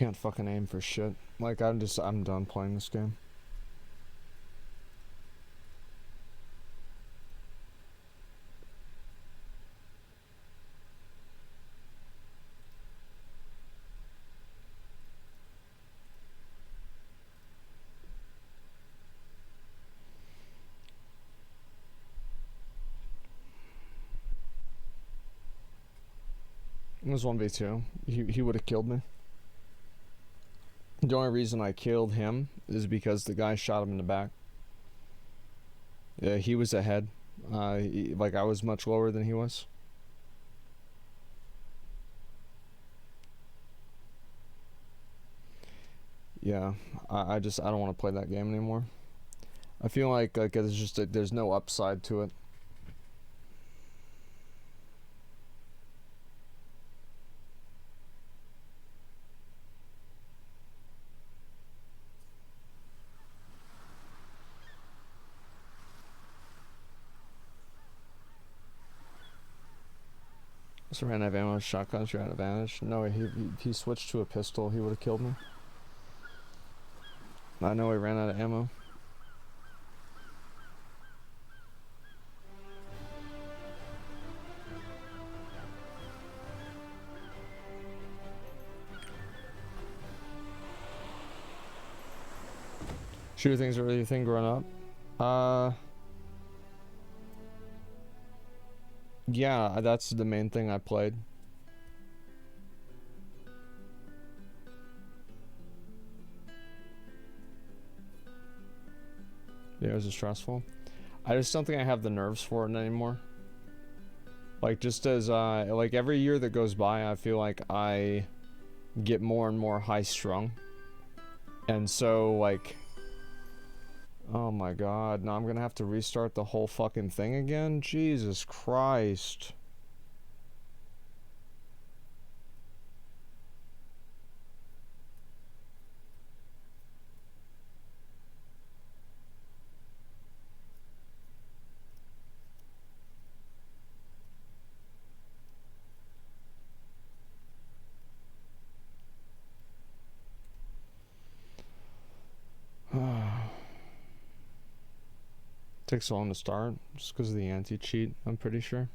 Can't fucking aim for shit. Like, I'm done playing this game. It was 1v2. He would have killed me. The only reason I killed him is because the guy shot him in the back. Yeah, he was ahead. Like, I was much lower than he was. Yeah, I don't want to play that game anymore. I feel like there's just there's no upside to it. So ran out of ammo, shotguns, ran out of advantage. No, he switched to a pistol, he would have killed me. I know he ran out of ammo. Shooter things are really a thing growing up. Yeah, that's the main thing I played. Yeah, it was stressful. I just don't think I have the nerves for it anymore. Like, just as, like, every year that goes by, I feel like I get more and more high-strung. And so, like... Oh my god, now I'm gonna have to restart the whole fucking thing again? Jesus Christ. Takes so long to start, just because of the anti-cheat, I'm pretty sure.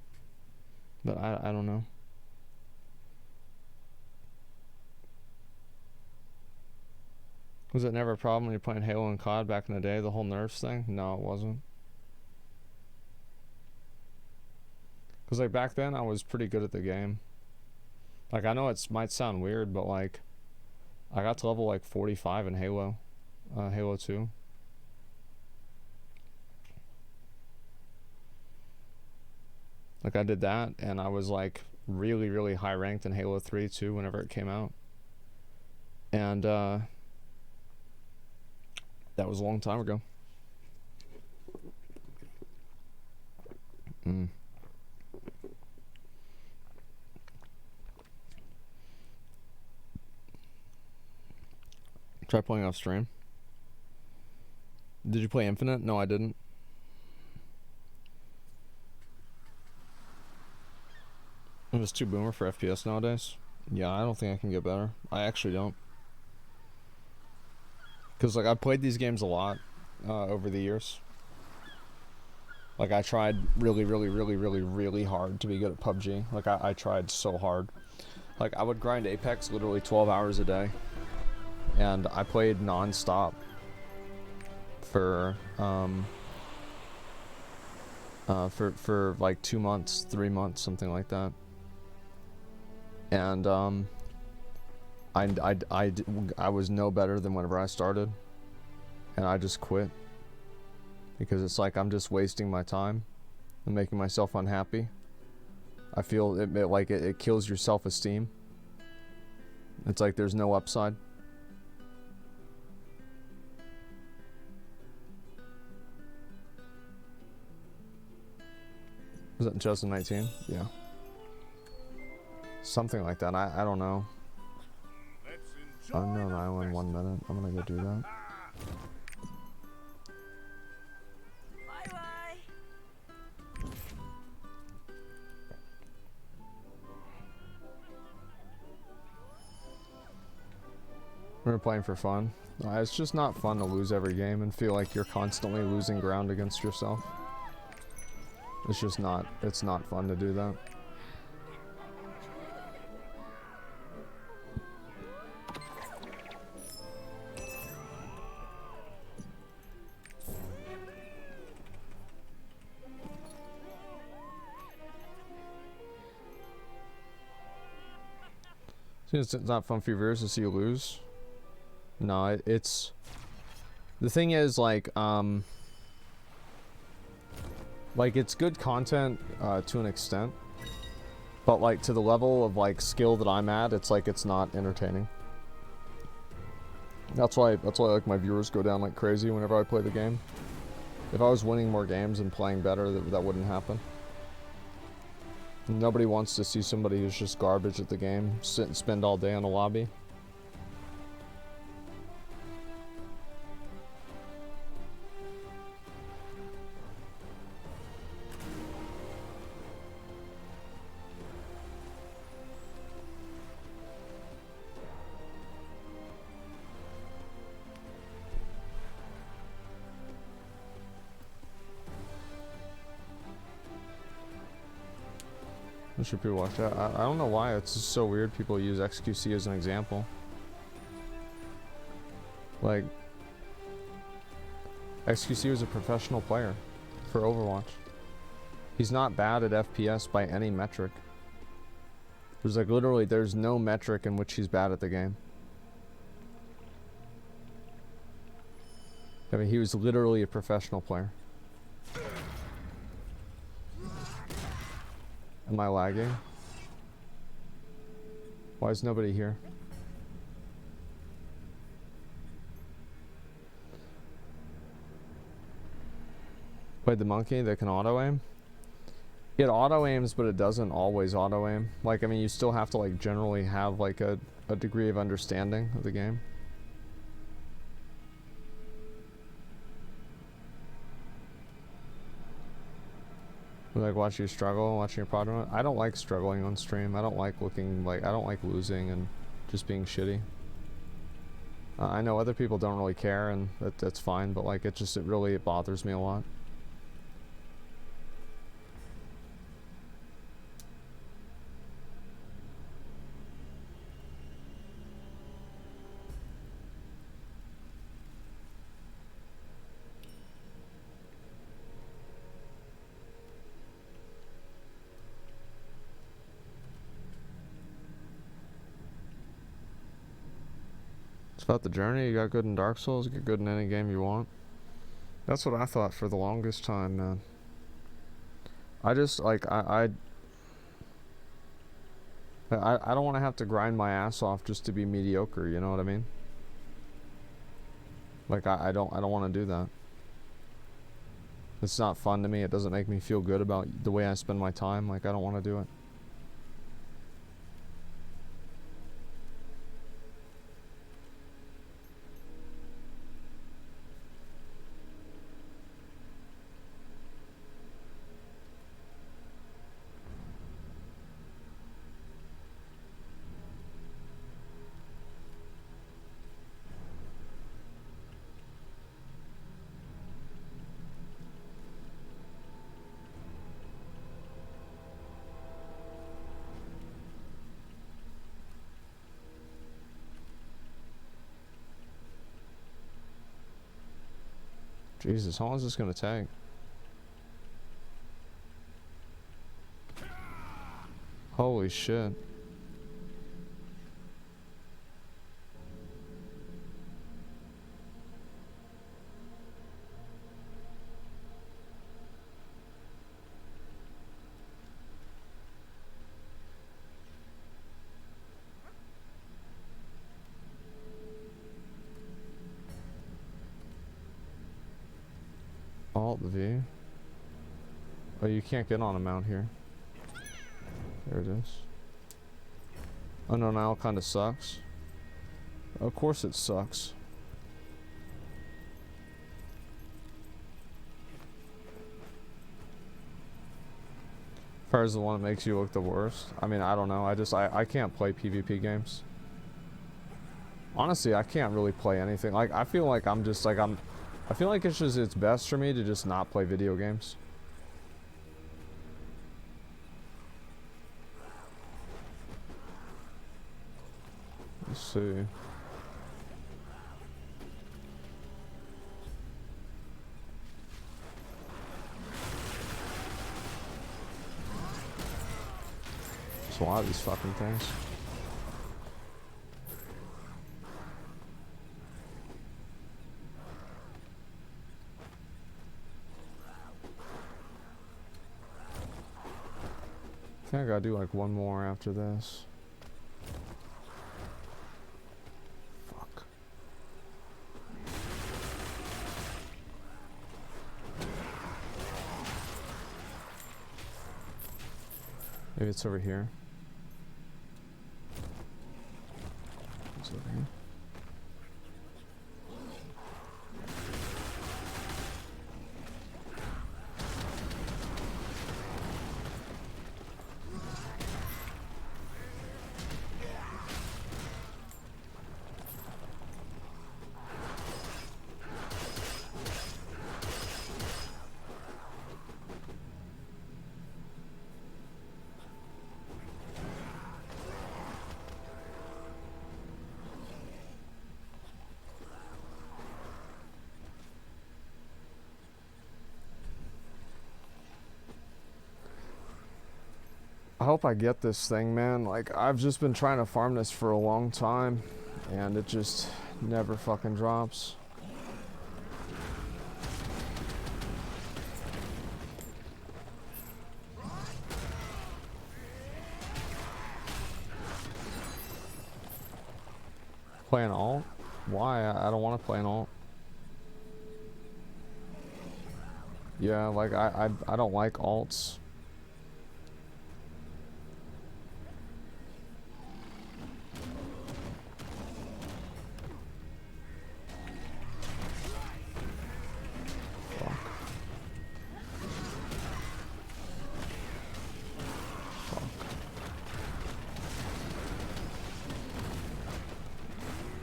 But I don't know. Was it never a problem when you're playing Halo and COD back in the day, the whole nerfs thing? No, it wasn't. Because, like, back then, I was pretty good at the game. Like, I know it might sound weird, but, like, I got to level, like, 45 in Halo. Halo 2. Like, I did that, and I was, like, really, really high ranked in Halo 3, too, whenever it came out. And, that was a long time ago. Try playing off stream. Did you play Infinite? No, I didn't. I'm just too boomer for FPS nowadays. Yeah, I don't think I can get better. I actually don't. Because, like, I've played these games a lot over the years. Like, I tried really, really, really, really, really hard to be good at PUBG. Like, I tried so hard. Like, I would grind Apex literally 12 hours a day. And I played non-stop for like 2 months, 3 months, something like that. And I was no better than whenever I started, and I just quit because it's like I'm just wasting my time and making myself unhappy. I feel it kills your self-esteem. It's like there's no upside. Was that in 2019? Yeah. Something like that. I don't know. Unknown island, 1 minute. I'm gonna go do that. We're playing for fun. It's just not fun to lose every game and feel like you're constantly losing ground against yourself. It's just not, it's not fun to do that. Since it's not fun for your viewers to see you lose. No, it's... The thing is, like it's good content to an extent. But, like, to the level of, like, skill that I'm at, it's like, it's not entertaining. That's why, like, my viewers go down like crazy whenever I play the game. If I was winning more games and playing better, that wouldn't happen. Nobody wants to see somebody who's just garbage at the game sit and spend all day on a lobby. I'm sure people watch that. I don't know why it's just so weird people use XQC as an example. Like, XQC was a professional player for Overwatch. He's not bad at FPS by any metric. There's like literally, there's no metric in which he's bad at the game. I mean, he was literally a professional player. Am I lagging? Why is nobody here? Played the monkey that can auto-aim? It auto-aims, but it doesn't always auto-aim. Like, I mean, you still have to, like, generally have, like, a degree of understanding of the game. Like, watch you struggle, watching your partner. I don't like struggling on stream. I don't like looking like, I don't like losing and just being shitty. I know other people don't really care, and that's fine, but like, it really bothers me a lot. About the journey. You got good in Dark Souls, you get good in any game you want. That's what I thought for the longest time, man. I just like I don't want to have to grind my ass off just to be mediocre, you know what I mean? Like I don't want to do that. It's not fun to me. It doesn't make me feel good about the way I spend my time. Like, I don't want to do it. Jesus, how long is this gonna take? Holy shit. Alt V. Oh, you can't get on a mount here. There it is. Oh no, now it kind of sucks. Of course it sucks. Fire is the one that makes you look the worst. I mean, I don't know. I can't play PvP games. Honestly, I can't really play anything. Like, I feel like I'm just like I feel like it's best for me to just not play video games. Let's see. There's a lot of these fucking things. I think I gotta do like one more after this. Fuck. Maybe it's over here. It's over here. I hope I get this thing, man. Like, I've just been trying to farm this for a long time, and it just never fucking drops. Play an alt? Why? I don't want to play an alt. Yeah, like, I don't like alts.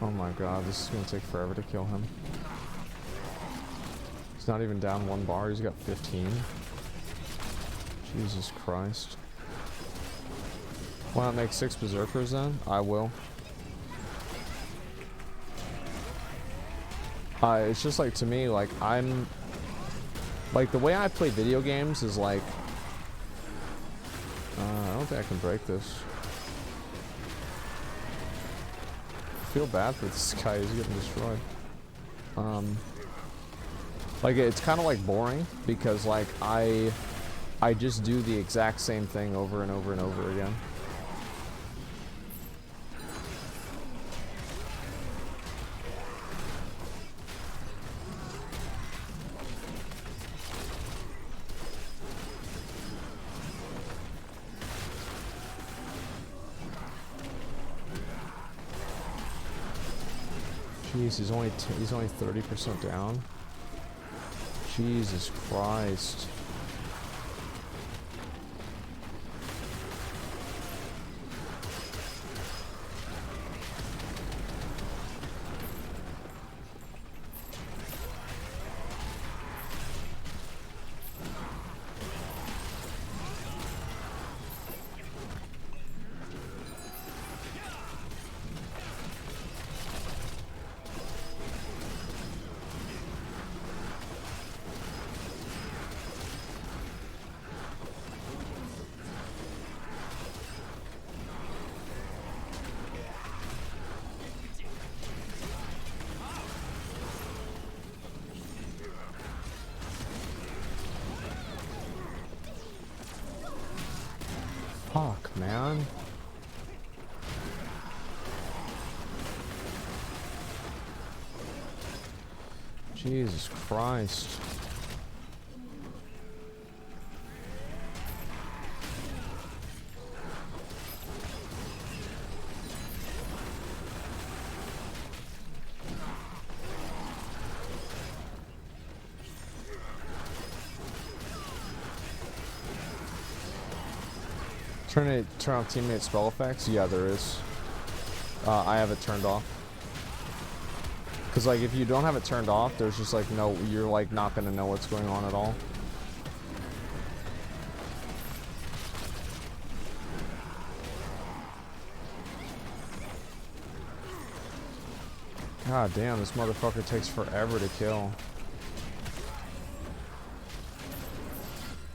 Oh my god, this is gonna take forever to kill him. He's not even down one bar, he's got 15. Jesus Christ. Why not make 6 berserkers then? I will. It's just like, to me, like, I'm... Like, the way I play video games is like... I don't think I can break this. I feel bad for this guy, he's getting destroyed. Like, it's kind of like boring, because like, I just do the exact same thing over and over and over again. Jeez, he's only 30% down. Jesus Christ. Fuck, man. Jesus Christ. Turn on teammate spell effects? Yeah, there is. I have it turned off. Because, like, if you don't have it turned off, there's just, like, no, you're, like, not going to know what's going on at all. God damn, this motherfucker takes forever to kill.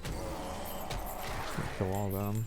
Just gonna kill all of them.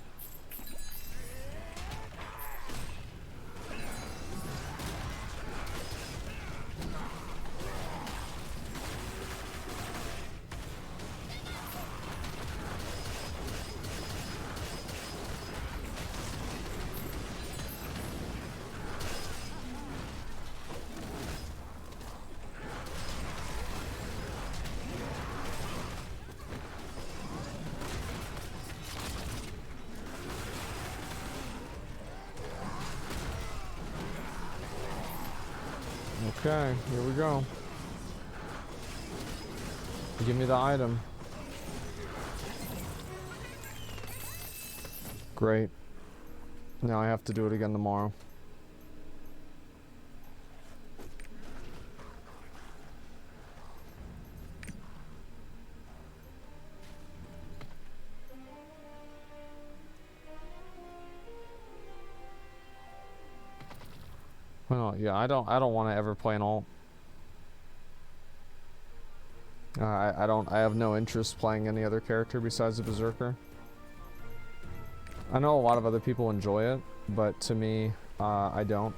Okay, here we go. Give me the item. Great. Now I have to do it again tomorrow. Well, yeah, I don't want to ever play an alt. I have no interest playing any other character besides the Berserker. I know a lot of other people enjoy it, but to me, I don't.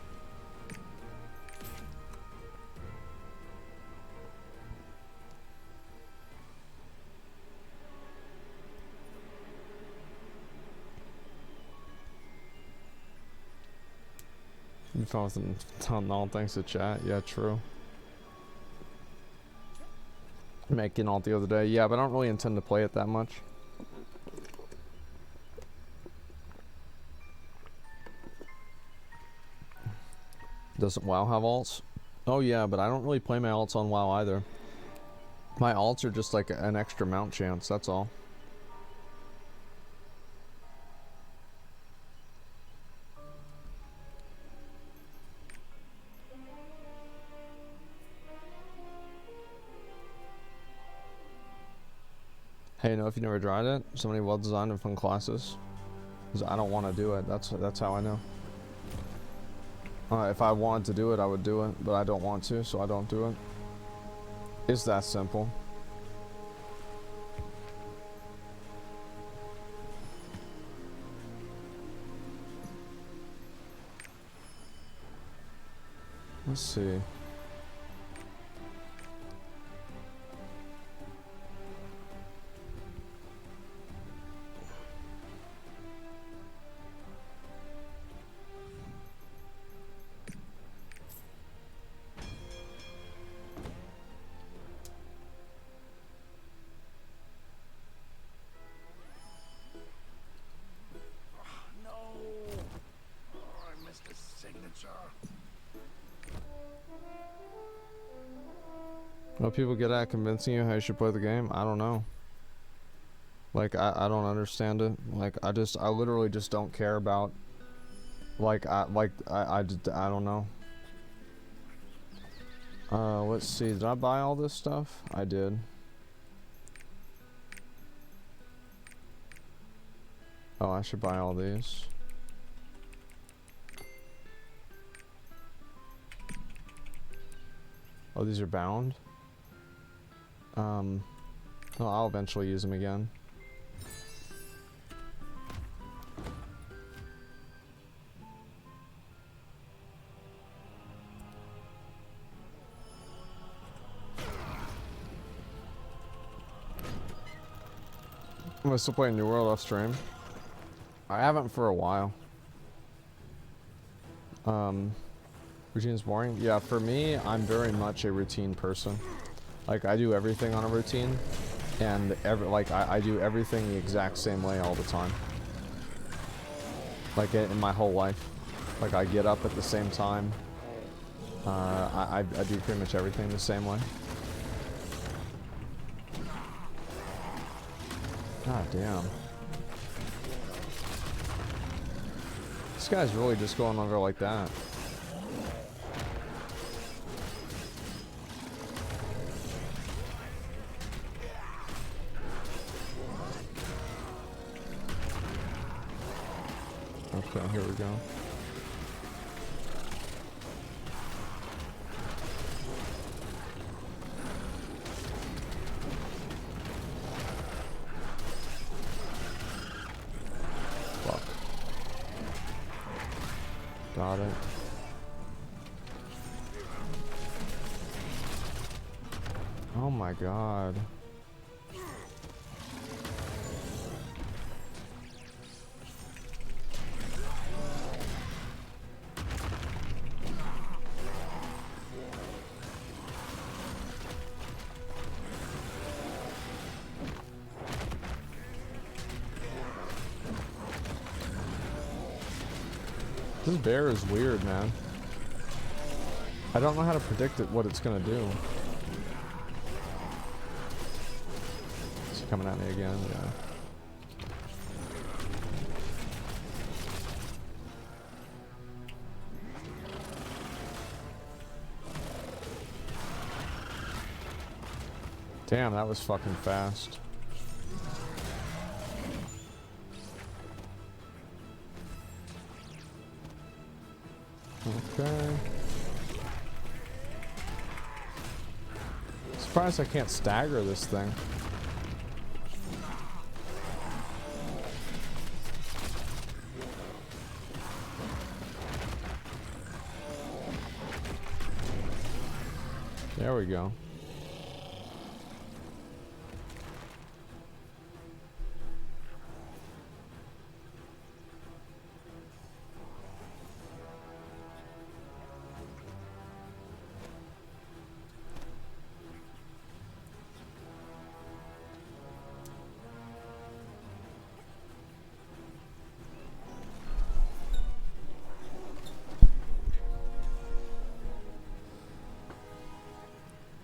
You found some all thanks to chat. Yeah, true. Making alt the other day. Yeah, but I don't really intend to play it that much. Doesn't WoW have alts? Oh yeah, but I don't really play my alts on WoW either. My alts are just like an extra mount chance, that's all. Hey, you know, if you never tried it, so many well-designed and fun classes. Because I don't want to do it. That's how I know. If I wanted to do it, I would do it, but I don't want to, so I don't do it. It's that simple. Let's see. What people get at convincing you how you should play the game? I don't know. Like, I don't understand it. Like, I literally just don't care about, like, I don't know. Let's see, did I buy all this stuff? I did. Oh, I should buy all these. Oh, these are bound? Well, I'll eventually use them again. I'm still playing New World off stream. I haven't for a while. Routine's boring? Yeah, for me, I'm very much a routine person. Like, I do everything on a routine, and I do everything the exact same way all the time. Like, in my whole life. Like, I get up at the same time. I do pretty much everything the same way. God damn. This guy's really just going over like that. Okay, here we go. Fuck. Got it. Oh my god. This bear is weird, man. I don't know how to predict it, what it's gonna do. Is he coming at me again? Yeah. Damn, that was fucking fast. Okay. Surprised I can't stagger this thing. There we go.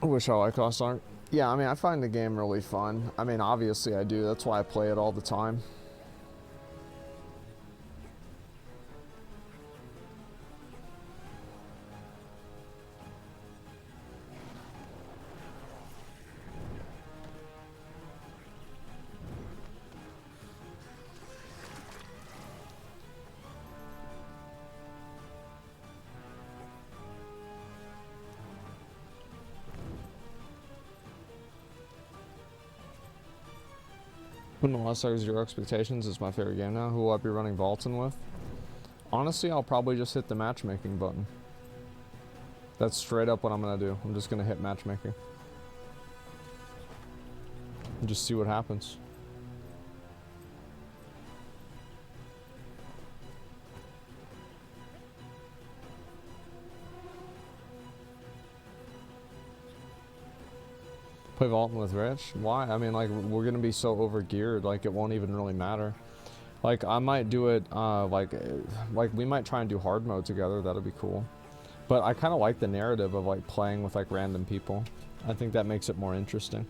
I wish I liked Lost Ark. Yeah, I mean, I find the game really fun. I mean, obviously I do. That's why I play it all the time. When the Lost Ark Zero Expectations is my favorite game now, who will I be running Vaulton with? Honestly, I'll probably just hit the matchmaking button. That's straight up what I'm gonna do. I'm just gonna hit matchmaking. And just see what happens. Play Vaulton with Rich? Why? I mean, like, we're gonna be so over-geared, like, it won't even really matter. Like, I might do it, like, we might try and do hard mode together, that'd be cool. But I kind of like the narrative of, like, playing with, like, random people. I think that makes it more interesting.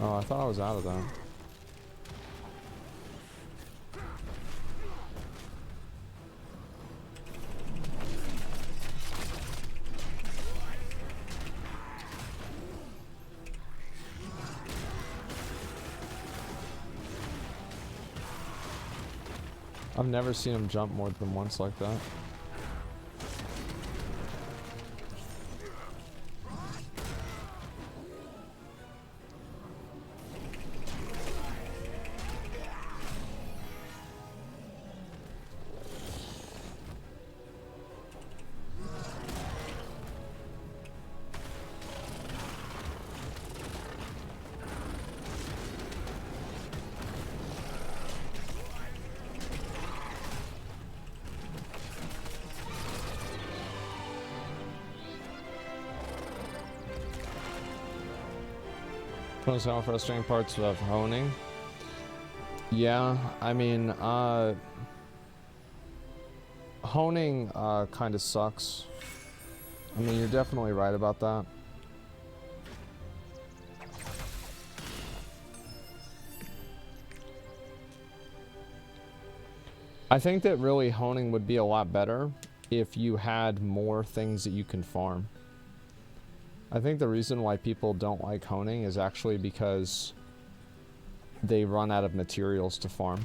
Oh, I thought I was out of that. I've never seen him jump more than once like that. One of the frustrating parts of honing. Yeah, I mean, honing kind of sucks. I mean, you're definitely right about that. I think that really honing would be a lot better if you had more things that you can farm. I think the reason why people don't like honing is actually because they run out of materials to farm.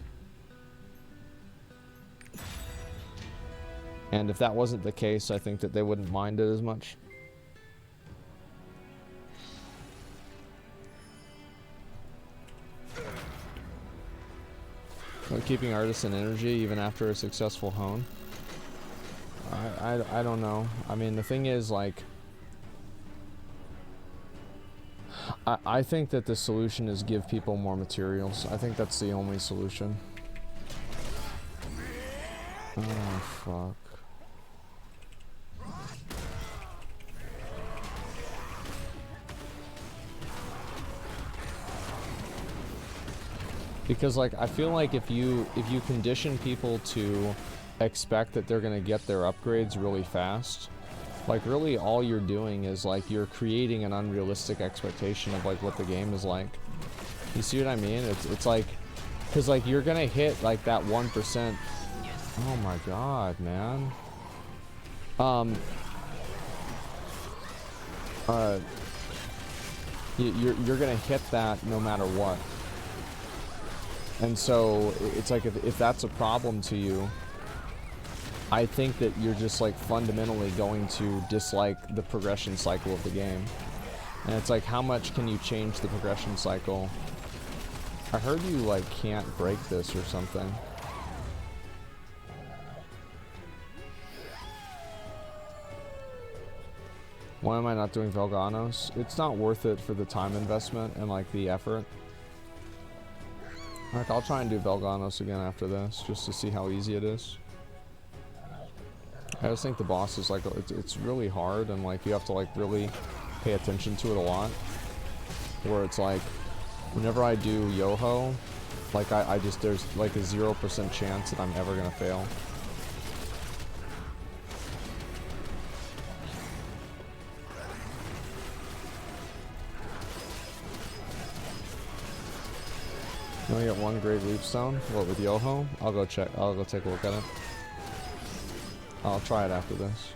And if that wasn't the case, I think that they wouldn't mind it as much. But keeping artisan energy even after a successful hone? I don't know. I mean, the thing is, like, I think that the solution is give people more materials. I think that's the only solution. Oh, fuck. Because, like, I feel like if you condition people to expect that they're gonna get their upgrades really fast, like, really all you're doing is, like, you're creating an unrealistic expectation of, like, what the game is like. You see what I mean? It's like, because, like, you're gonna hit, like, that 1%. Oh my god, man. You're gonna hit that no matter what. And so, it's like, if that's a problem to you, I think that you're just, like, fundamentally going to dislike the progression cycle of the game. And it's like, how much can you change the progression cycle? I heard you, like, can't break this or something. Why am I not doing Velganos? It's not worth it for the time investment and, like, the effort. Like, I'll try and do Velganos again after this, just to see how easy it is. I just think the boss is, like, it's really hard, and, like, you have to, like, really pay attention to it a lot. Where it's like, whenever I do Yoho, like, I just, there's, like, a 0% chance that I'm ever gonna fail. You only get one Great Leap Stone? What, with Yoho? I'll go check. I'll go take a look at it. I'll try it after this.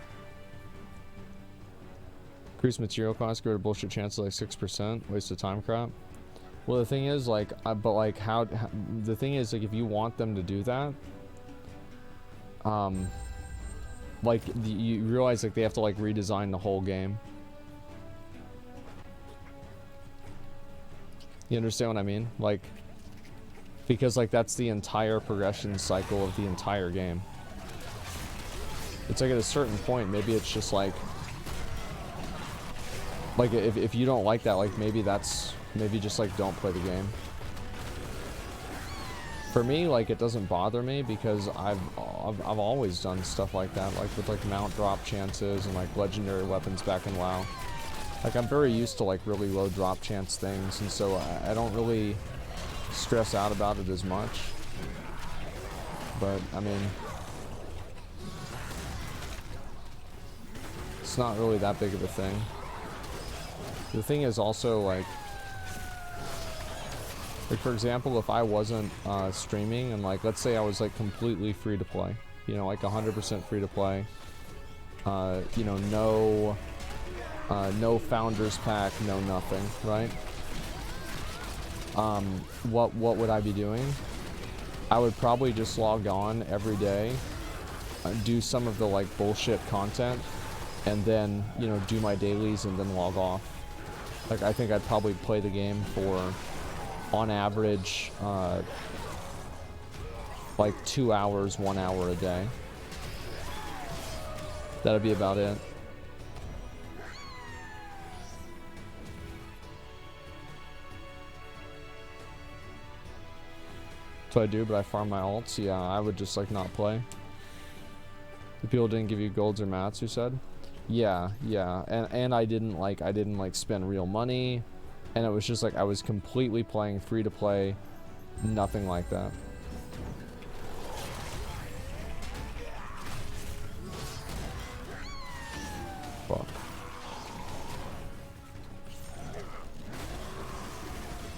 Increase material cost, greater bullshit chance of like 6%. Waste of time crap. Well, the thing is, like, but like, how the thing is, like, if you want them to do that, like, you realize, like, they have to, like, redesign the whole game. You understand what I mean? Like, because, like, that's the entire progression cycle of the entire game. It's like, at a certain point, maybe it's just like if you don't like that, like, maybe just, like, don't play the game. For me, like, it doesn't bother me because I've always done stuff like that, like with, like, mount drop chances and, like, legendary weapons back in WoW. Like, I'm very used to, like, really low drop chance things, and so I don't really stress out about it as much. But I mean, it's not really that big of a thing. The thing is also, like for example, if I wasn't streaming, and, like, let's say I was, like, completely free to play, you know, like 100% free to play, you know, no founders pack, no nothing, right? What would I be doing? I would probably just log on every day, do some of the, like, bullshit content, and then, you know, do my dailies and then log off. Like, I think I'd probably play the game for, on average, like 2 hours, 1 hour a day. That'd be about it. That's what I do, but I farm my alts. Yeah, I would just, like, not play. The people didn't give you golds or mats, you said? Yeah, and I didn't spend real money, and it was just, like, I was completely playing free to play, nothing like that. Fuck.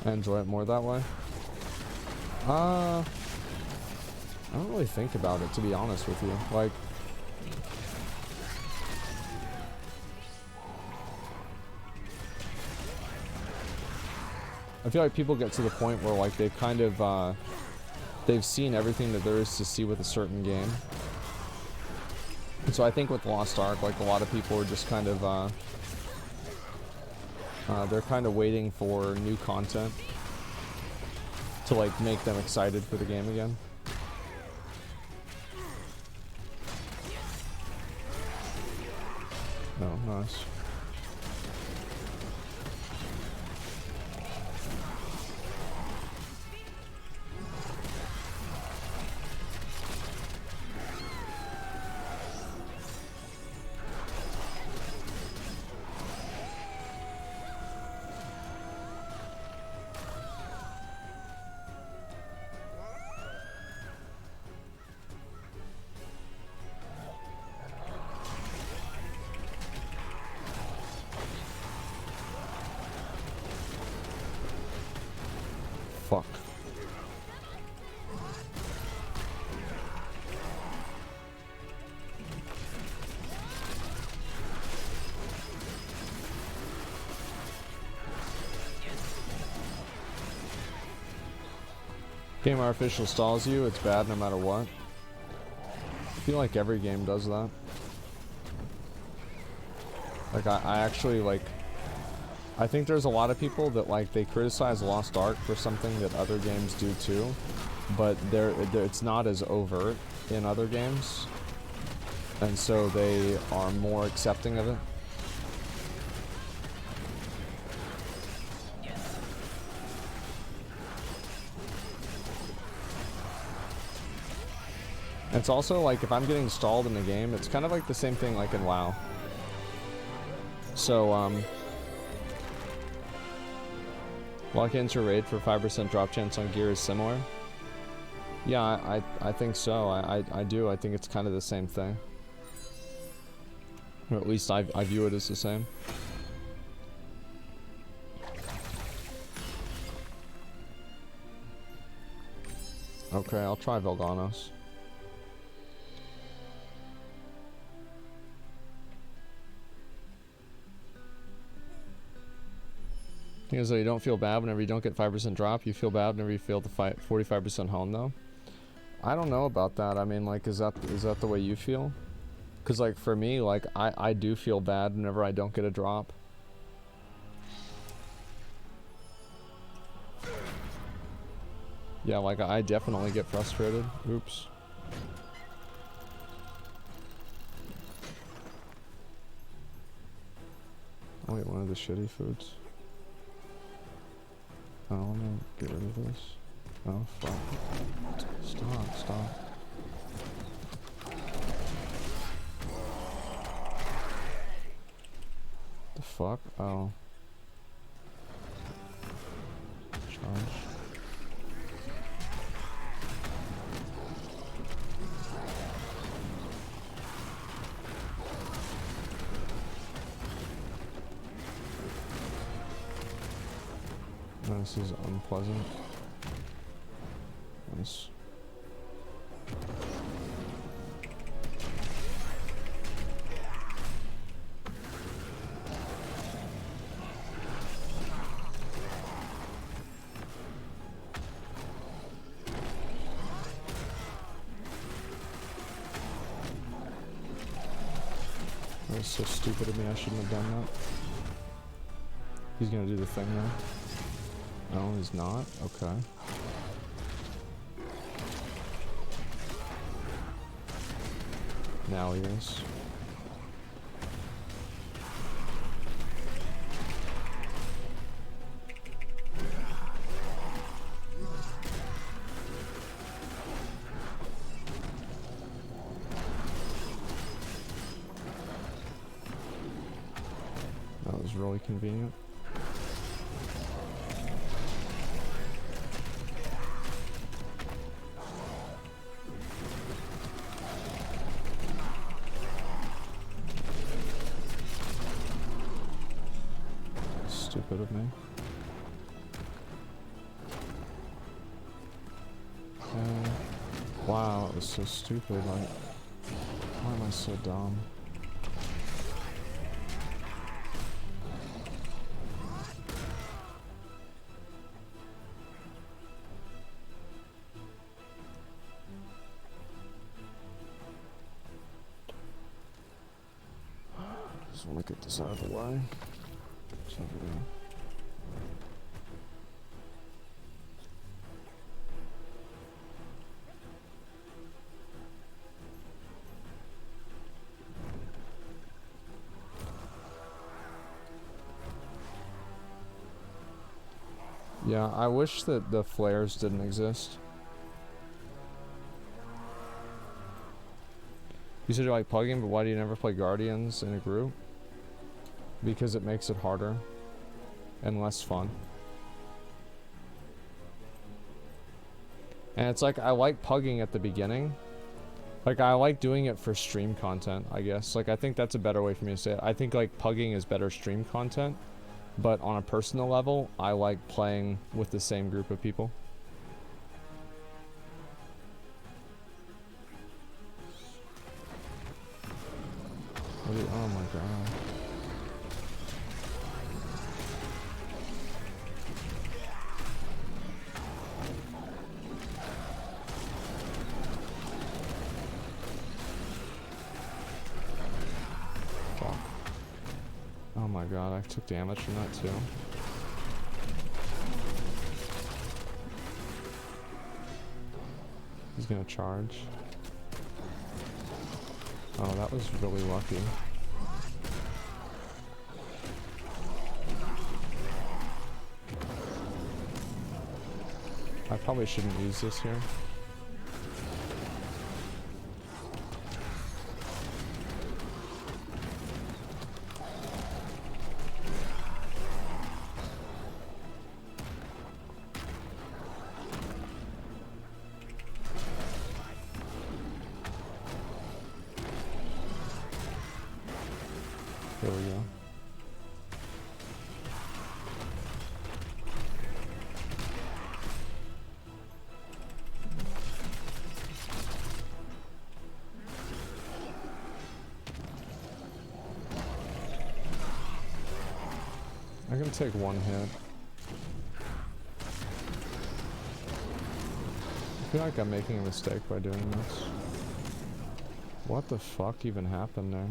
I enjoy it more that way. I don't really think about it, to be honest with you. Like, I feel like people get to the point where like they've kind of they've seen everything that there is to see with a certain game. And so I think with Lost Ark, like a lot of people are just kind of they're kind of waiting for new content to like make them excited for the game again. Oh, nice. Fuck. Game artificial stalls you, it's bad no matter what. I feel like every game does that. Like I actually like, I think there's a lot of people that like they criticize Lost Ark for something that other games do too, but it's not as overt in other games, and so they are more accepting of it. It's also like if I'm getting stalled in the game, it's kind of like the same thing like in WoW. So walk into a raid for 5% drop chance on gear is similar. Yeah, I think so. I do. I think it's kind of the same thing. Or at least I view it as the same. Okay, I'll try Velganos. Thing is, though, you don't feel bad whenever you don't get 5% drop. You feel bad whenever you fail to fight 45% home, though. I don't know about that. I mean, like, is that the way you feel? Because, like, for me, like, I do feel bad whenever I don't get a drop. Yeah, like, I definitely get frustrated. Oops. I'll get one of the shitty foods. I want to get rid of this. Oh, fuck. Stop. The fuck? Oh. Charge. This is unpleasant. Nice. That was so stupid of me, I shouldn't have done that. He's gonna do the thing now. No, he's not? Okay. Now he is. That was really convenient. Stupid of me. Wow. is so stupid. Like, why am I so dumb? Just want to get this out of the way. It's over there. Yeah, I wish that the flares didn't exist. You said you like plugging, but why do you never play Guardians in a group? Because it makes it harder and less fun. And it's like, I like pugging at the beginning. Like, I like doing it for stream content, I guess. Like, I think that's a better way for me to say it. I think, like, pugging is better stream content. But on a personal level, I like playing with the same group of people. Oh my god. Fuck. Oh my god, I took damage from that too. He's gonna charge. Oh, that was really lucky. I probably shouldn't use this here. There we go. I'm gonna take one hit. I feel like I'm making a mistake by doing this. What the fuck even happened there?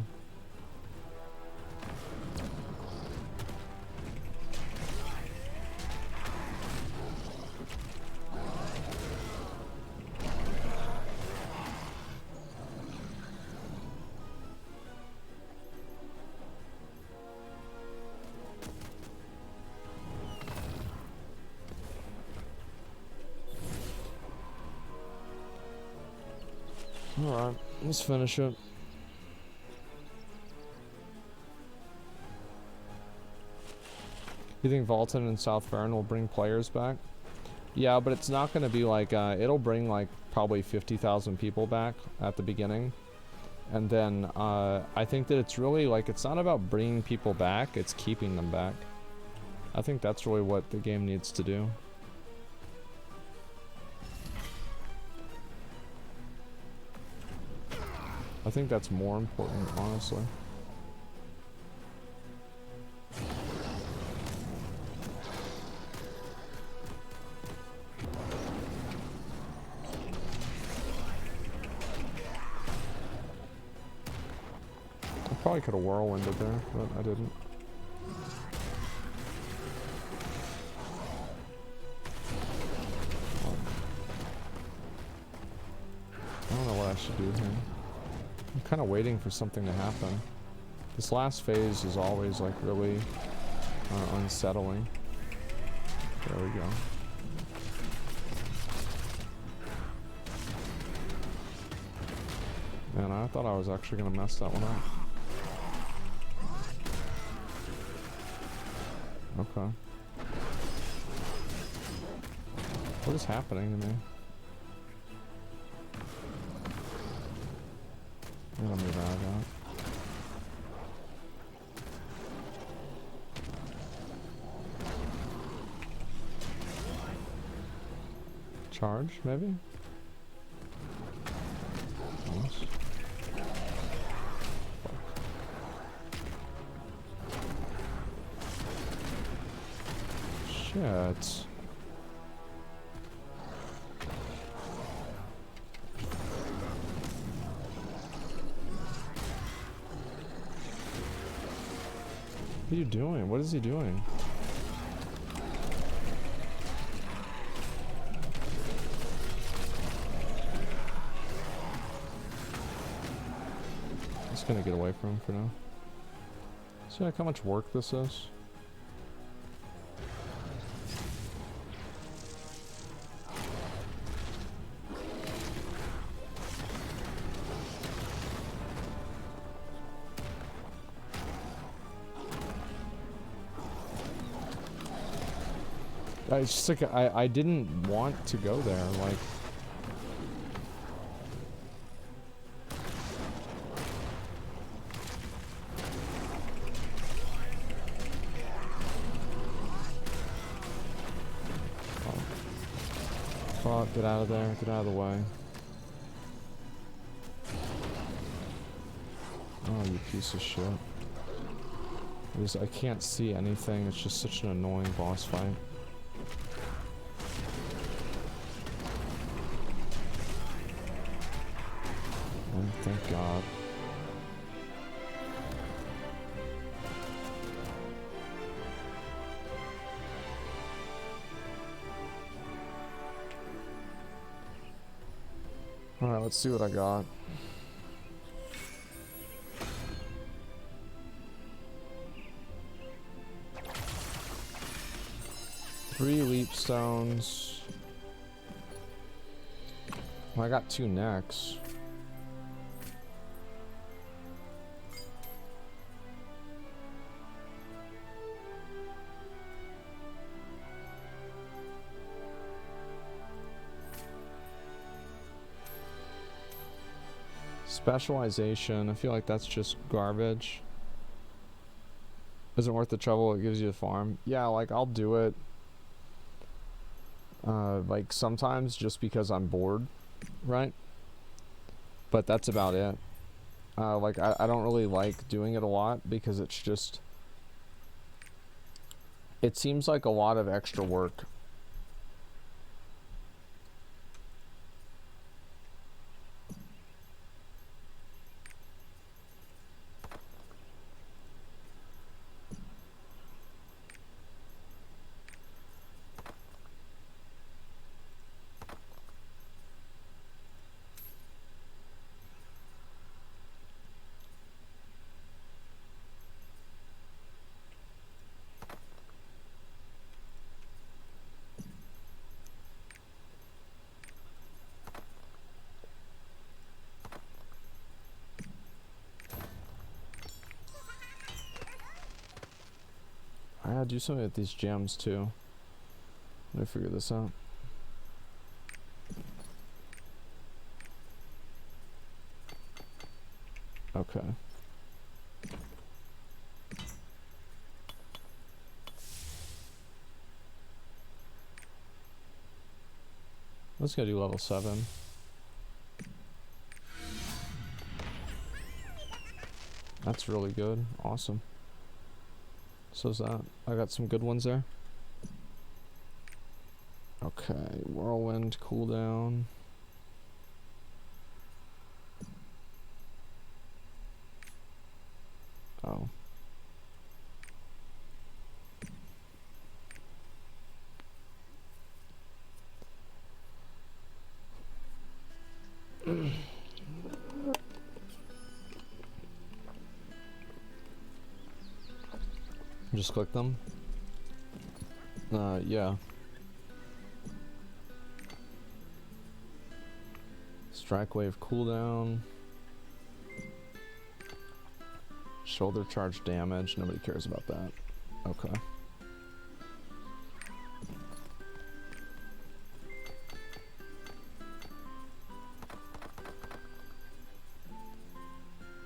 Alright, let's finish it. You think Vaulton and South Farron will bring players back? Yeah, but it's not going to be like, it'll bring like probably 50,000 people back at the beginning. And then I think that it's really like, it's not about bringing people back, it's keeping them back. I think that's really what the game needs to do. I think that's more important, honestly. I probably could have whirlwinded there, but I didn't. I don't know what I should do here. I'm kind of waiting for something to happen. This last phase is always like really unsettling. There we go. Man, I thought I was actually gonna mess that one up. Okay. What is happening to me? I'm gonna move out of that. Charge, maybe? Shit. What are you doing? What is he doing? I'm just gonna get away from him for now. See like how much work this is? It's just like I didn't want to go there, like. Oh. Fuck, get out of there, get out of the way. Oh, you piece of shit. I can't see anything, it's just such an annoying boss fight. Thank God. Alright, let's see what I got. Three leap stones. Well, I got 2 necks. Specialization, I feel like that's just garbage. Isn't worth the trouble it gives you to farm. Yeah, like I'll do it. Like sometimes just because I'm bored, right? But that's about it. Like I don't really like doing it a lot because it's just... It seems like a lot of extra work. I gotta do something with these gems too. Let me figure this out. Okay. Let's go do level 7. That's really good. Awesome. So's that. I got some good ones there. Okay, whirlwind cooldown. Oh. Just click them. Yeah. Strike wave cooldown. Shoulder charge damage. Nobody cares about that. Okay.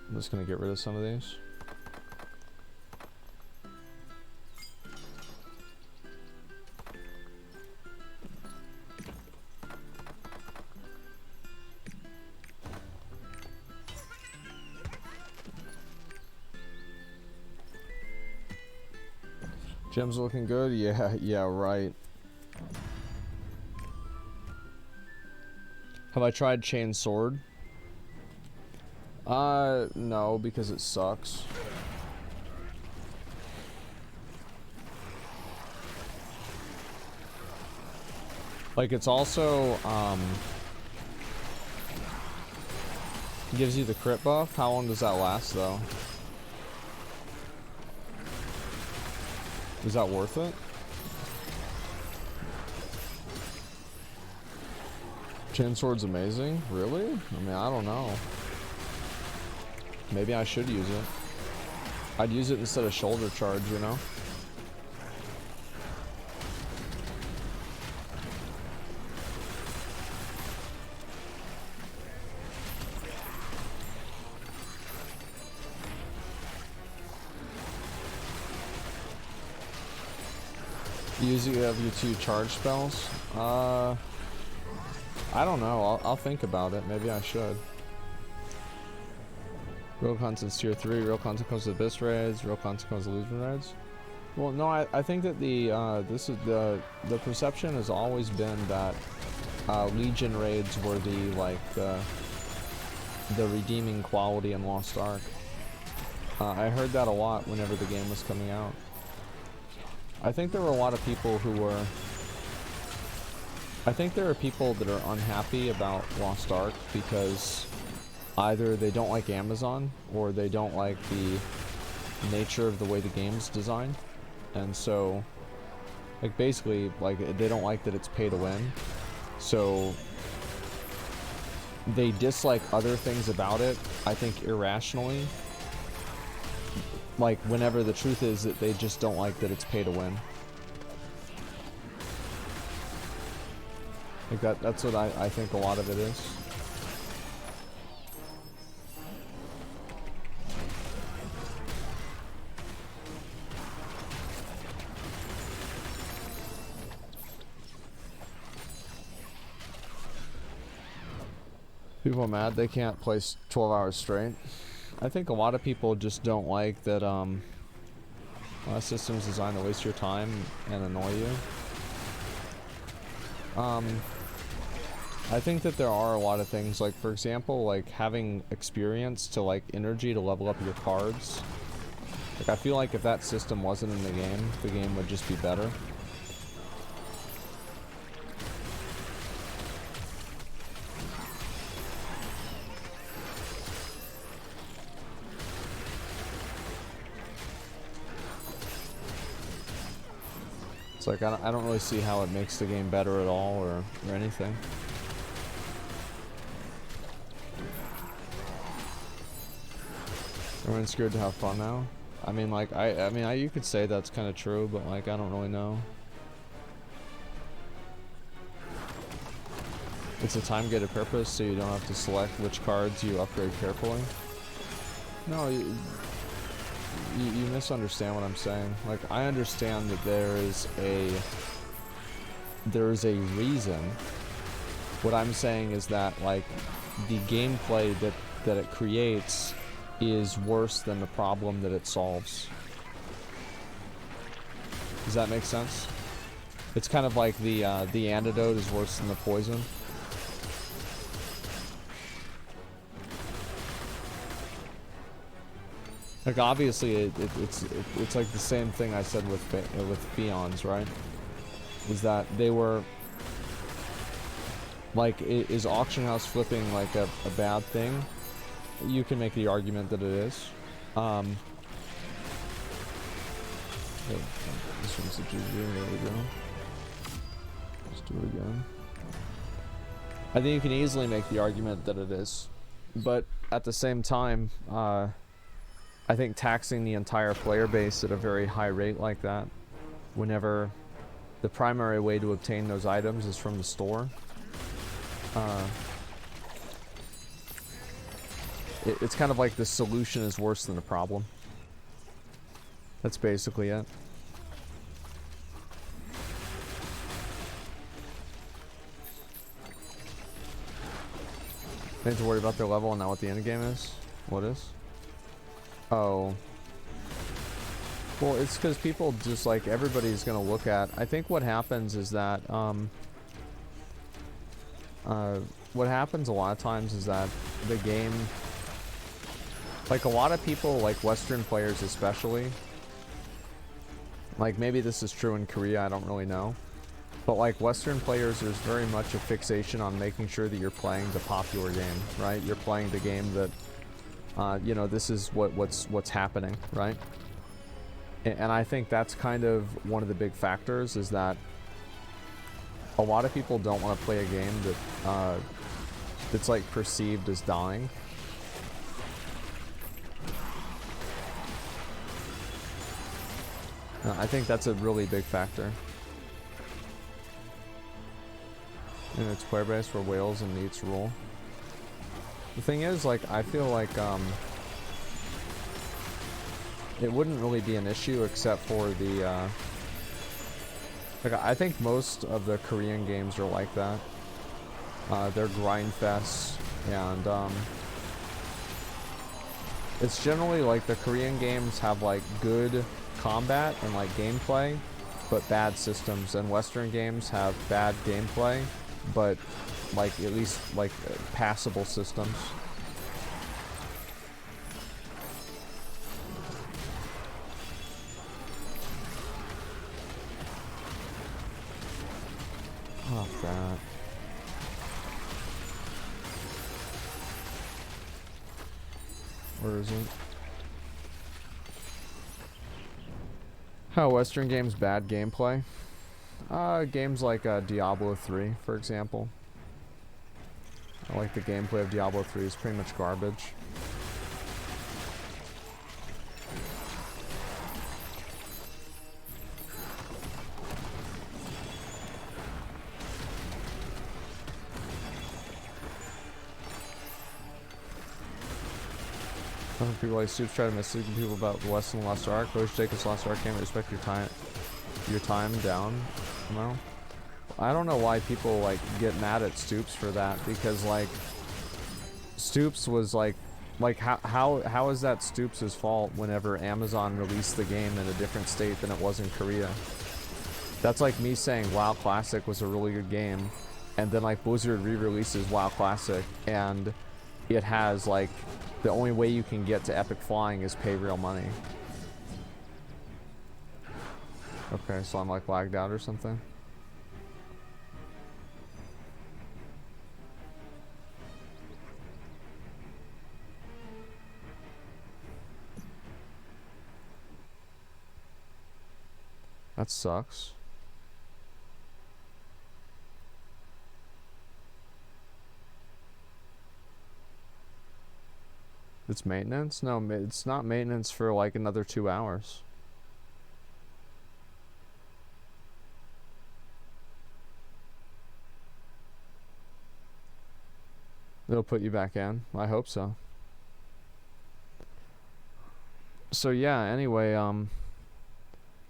I'm just gonna get rid of some of these. Gems looking good? Yeah, yeah, right. Have I tried Chain Sword? No, because it sucks. Like, it's also, gives you the crit buff. How long does that last, though? Is that worth it? Chain Sword's amazing? Really? I mean, I don't know. Maybe I should use it. I'd use it instead of Shoulder Charge, you know? You have your 2 charge spells? I don't know. I'll think about it. Maybe I should. Real content's tier 3. Real content comes to Abyss raids. Real content comes to Legion raids. Well, no, I think that the perception has always been that Legion raids were the redeeming quality in Lost Ark. I heard that a lot whenever the game was coming out. I think there were a lot of people who were... I think there are people that are unhappy about Lost Ark because either they don't like Amazon or they don't like the nature of the way the game's designed. And so, like, basically, like, they don't like that it's pay to win. So they dislike other things about it, I think, irrationally. Like, whenever the truth is that they just don't like that it's pay to win. Like, that's what I think a lot of it is. People are mad they can't play 12 hours straight. I think a lot of people just don't like that systems designed to waste your time and annoy you. I think that there are a lot of things, like, for example, like having experience to, like, energy to level up your cards. Like, I feel like if that system wasn't in the game would just be better. It's like, I don't really see how it makes the game better at all or anything. Everyone's scared to have fun now. I mean, like, you could say that's kind of true, but, like, I don't really know. It's a time-gated purpose, so you don't have to select which cards you upgrade carefully. No, you misunderstand what I'm saying. Like, I understand that there is a reason. What I'm saying is that, like, the gameplay that it creates is worse than the problem that it solves. Does that make sense? It's kind of like the antidote is worse than the poison. Like, obviously, it's like the same thing I said with Fions, right? Is that they were like, is auction house flipping like a bad thing? You can make the argument that it is. This one's a GG. There we go. Let's do it again. I think you can easily make the argument that it is, but at the same time, I think taxing the entire player base at a very high rate like that, whenever the primary way to obtain those items is from the store, it's kind of like the solution is worse than the problem. That's basically it. They need to worry about their level and not what the end game is? What is? Oh. Well, it's because people just like everybody's gonna look at. I think what happens is that what happens a lot of times is that the game, like a lot of people, like Western players especially, like maybe this is true in Korea, I don't really know, but like Western players, there's very much a fixation on making sure that you're playing the popular game, right? You're playing the game that, you know, this is what's happening, right? And I think that's kind of one of the big factors, is that a lot of people don't want to play a game that that's like perceived as dying. I think that's a really big factor. And it's player base where whales and neats rule. The thing is, like, I feel like it wouldn't really be an issue except for the like, I think most of the Korean games are like that. They're grind fests, and it's generally like the Korean games have like good combat and like gameplay, but bad systems, and Western games have bad gameplay, but like at least like passable systems. Oh, that. Where is it? How Western games bad gameplay? Games like Diablo 3, for example. I like the gameplay of Diablo 3 is pretty much garbage. Some people like Soups try to mislead people about the West and Lost Ark. Always take this Lost Ark game, respect your time down. No, I don't know why people like get mad at Stoops for that, because like Stoops was like how is that Stoops' fault whenever Amazon released the game in a different state than it was in Korea? That's like me saying WoW Classic was a really good game, and then like Blizzard re-releases WoW Classic, and it has like the only way you can get to epic flying is pay real money. Okay, so I'm like lagged out or something. That sucks. It's maintenance? No, it's not maintenance for like another 2 hours. It'll put you back in. I hope so. So yeah, anyway,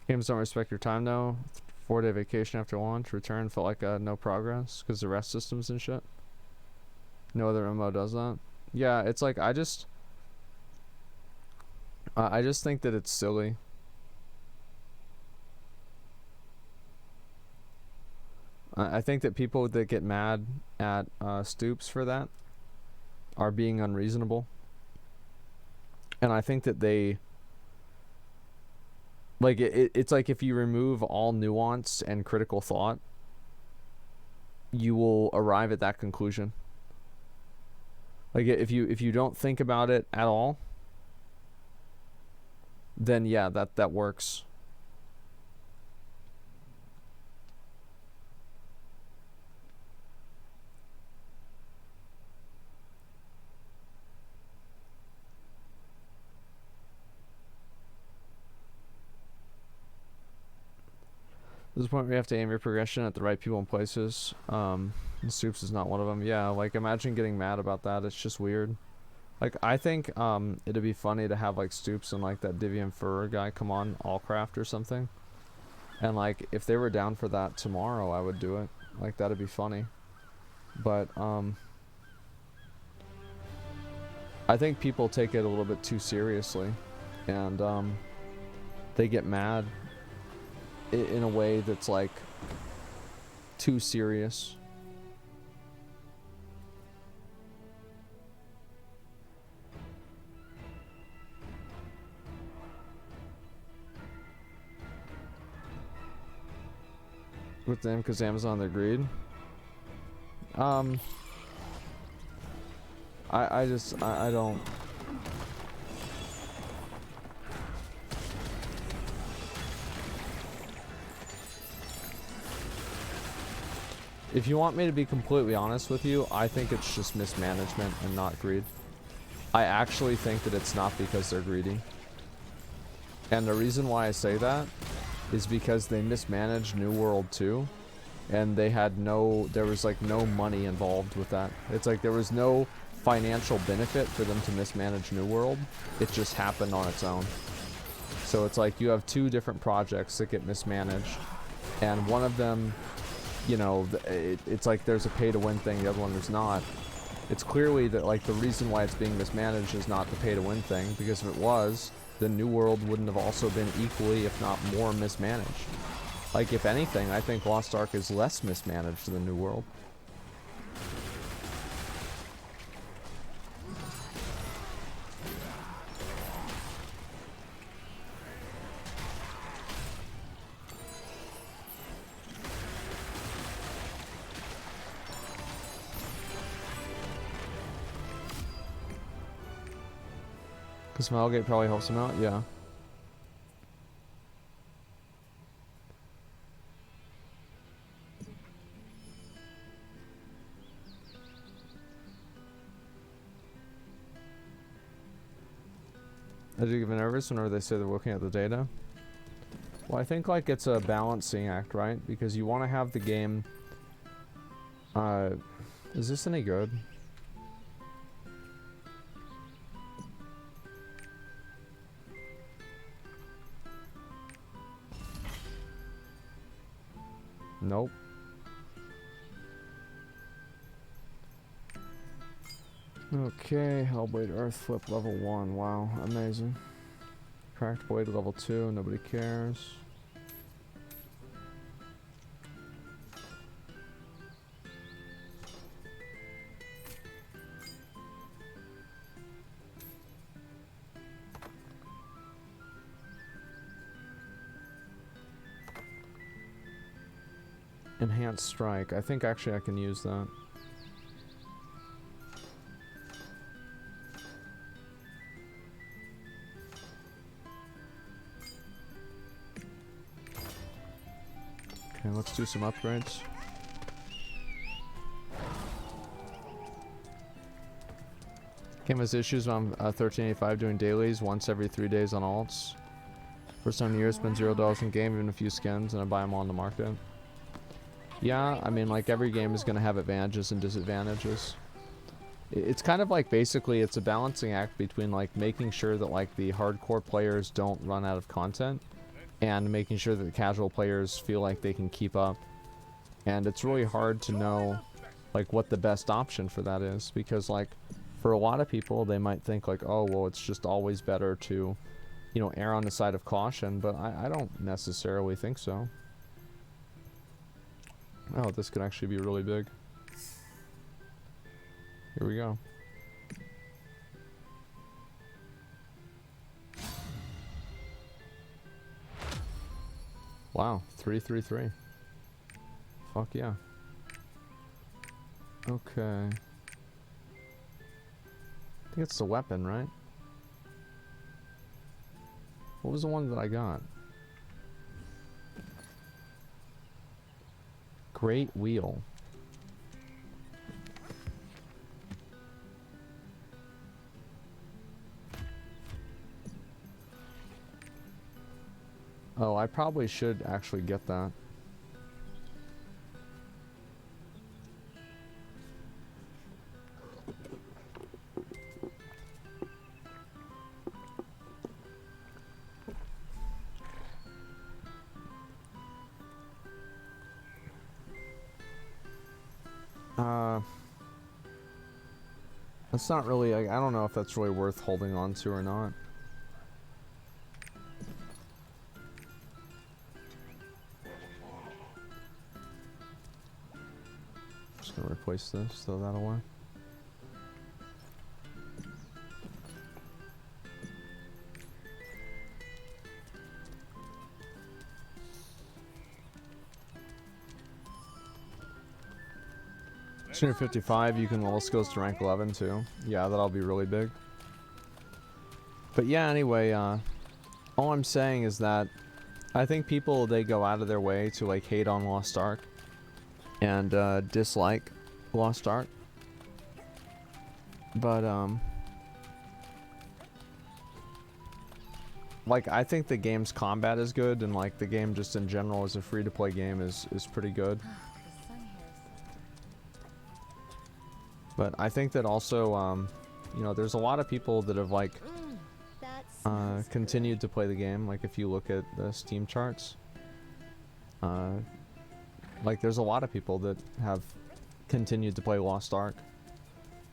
games don't respect your time now. 4-day vacation after launch. Return felt like no progress because the rest systems and shit. No other MMO does that. Yeah, it's like I just think that it's silly. I think that people that get mad at Stoops for that are being unreasonable. And I think that they... Like, it's like if you remove all nuance and critical thought, you will arrive at that conclusion. Like, if you don't think about it at all, then yeah, that works. There's a point where you have to aim your progression at the right people and places. Stoops is not one of them. Yeah, like imagine getting mad about that. It's just weird. Like I think it'd be funny to have like Stoops and like that Divian Furrer guy come on Allcraft or something. And like if they were down for that tomorrow, I would do it. Like that'd be funny. But I think people take it a little bit too seriously. And they get mad in a way that's like too serious. With them because Amazon, they're greed. I don't. If you want me to be completely honest with you, I think it's just mismanagement and not greed. I actually think that it's not because they're greedy. And the reason why I say that is because they mismanaged New World 2, and they had there was like no money involved with that. It's like there was no financial benefit for them to mismanage New World. It just happened on its own. So it's like you have two different projects that get mismanaged, and one of them, you know, it's like there's a pay-to-win thing, the other one there's not. It's clearly that like the reason why it's being mismanaged is not the pay-to-win thing, because if it was, then New World wouldn't have also been equally, if not more, mismanaged. Like, if anything, I think Lost Ark is less mismanaged than New World. Because Smilegate probably helps him out, yeah. I do get nervous whenever they say they're looking at the data. Well, I think like it's a balancing act, right? Because you want to have the game. Is this any good? Nope. Okay, Hellblade Earth Flip level 1. Wow, amazing. Cracked Blade level 2, nobody cares. Enhanced Strike. I think actually I can use that. Okay, let's do some upgrades. Came as issues on 1385 doing dailies once every 3 days on alts. First time in years, spend $0 in game, even a few skins, and I buy them all on the market. Yeah, I mean, like, every game is going to have advantages and disadvantages. It's kind of like, basically, it's a balancing act between, like, making sure that, like, the hardcore players don't run out of content, and making sure that the casual players feel like they can keep up. And it's really hard to know, like, what the best option for that is, because, like, for a lot of people, they might think, like, oh, well, it's just always better to, you know, err on the side of caution, but I don't necessarily think so. Oh, this could actually be really big. Here we go. Wow, 333. Fuck yeah. Okay. I think it's the weapon, right? What was the one that I got? Great Wheel. Oh, I probably should actually get that. That's not really, I don't know if that's really worth holding on to or not. just gonna replace this, throw that away. Senior 55, you can level skills to rank 11 too. Yeah, that'll be really big. But yeah, anyway, all I'm saying is that I think people, they go out of their way to like hate on Lost Ark and dislike Lost Ark. But like I think the game's combat is good, and like the game just in general as a free-to-play game is pretty good. But I think that also, you know, there's a lot of people that have like continued to play the game. Like if you look at the Steam charts, like there's a lot of people that have continued to play Lost Ark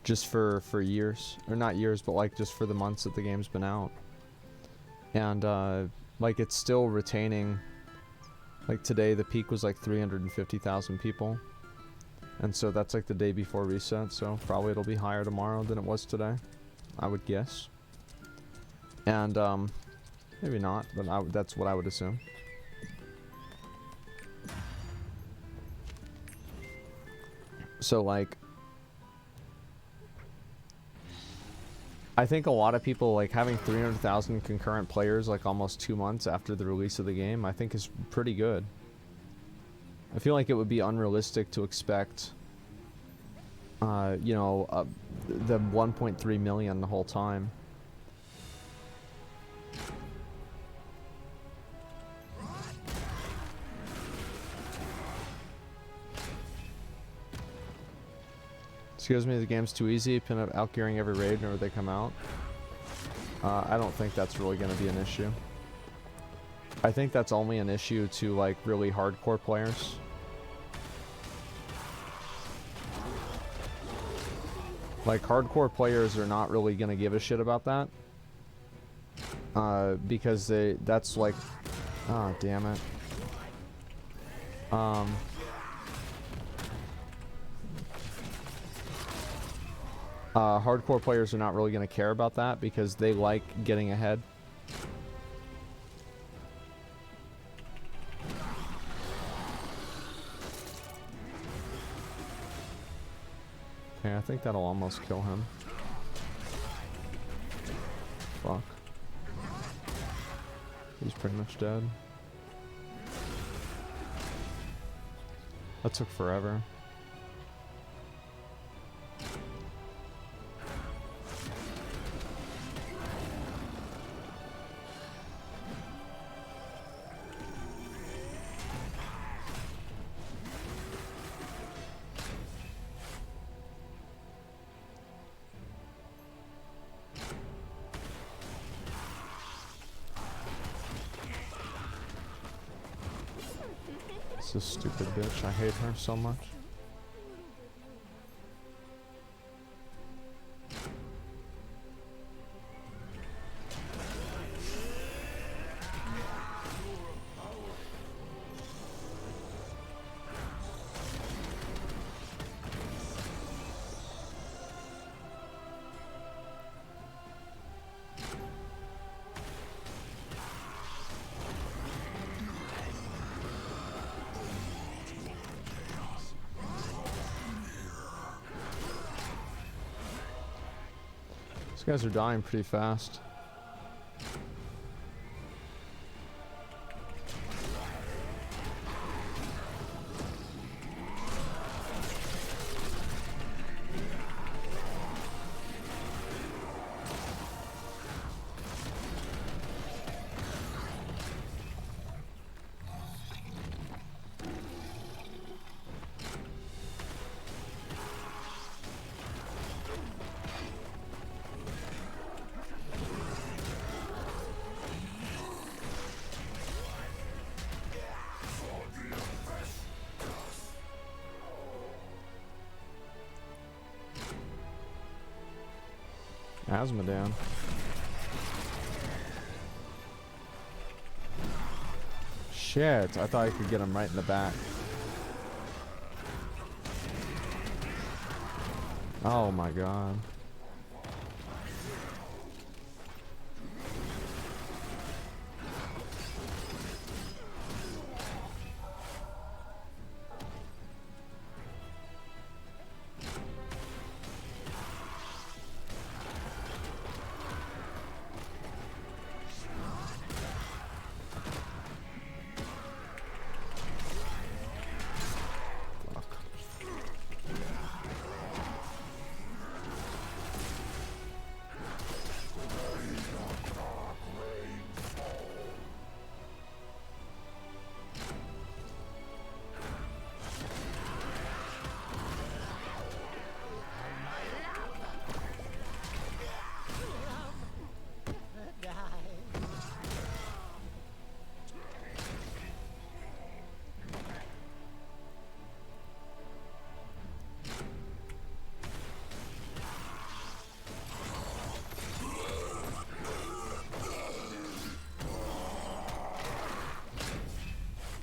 just for years, or not years, but like just for the months that the game's been out. And like it's still retaining. Like today the peak was like 350,000 people. And so that's like the day before reset, so probably it'll be higher tomorrow than it was today, I would guess. And maybe not, but that's what I would assume. So like, I think a lot of people, like having 300,000 concurrent players like almost 2 months after the release of the game, I think is pretty good. I feel like it would be unrealistic to expect, you know, the 1.3 million the whole time. Excuse me, the game's too easy. Pin up outgearing every raid whenever they come out. I don't think that's really going to be an issue. I think that's only an issue to like really hardcore players. Like hardcore players are not really gonna give a shit about that. Because that's like, oh damn it. Hardcore players are not really gonna care about that because they like getting ahead. Okay, I think that'll almost kill him. Fuck. He's pretty much dead. That took forever. This stupid bitch, I hate her so much. These guys are dying pretty fast. Asthma down. Shit, I thought I could get him right in the back. Oh my god.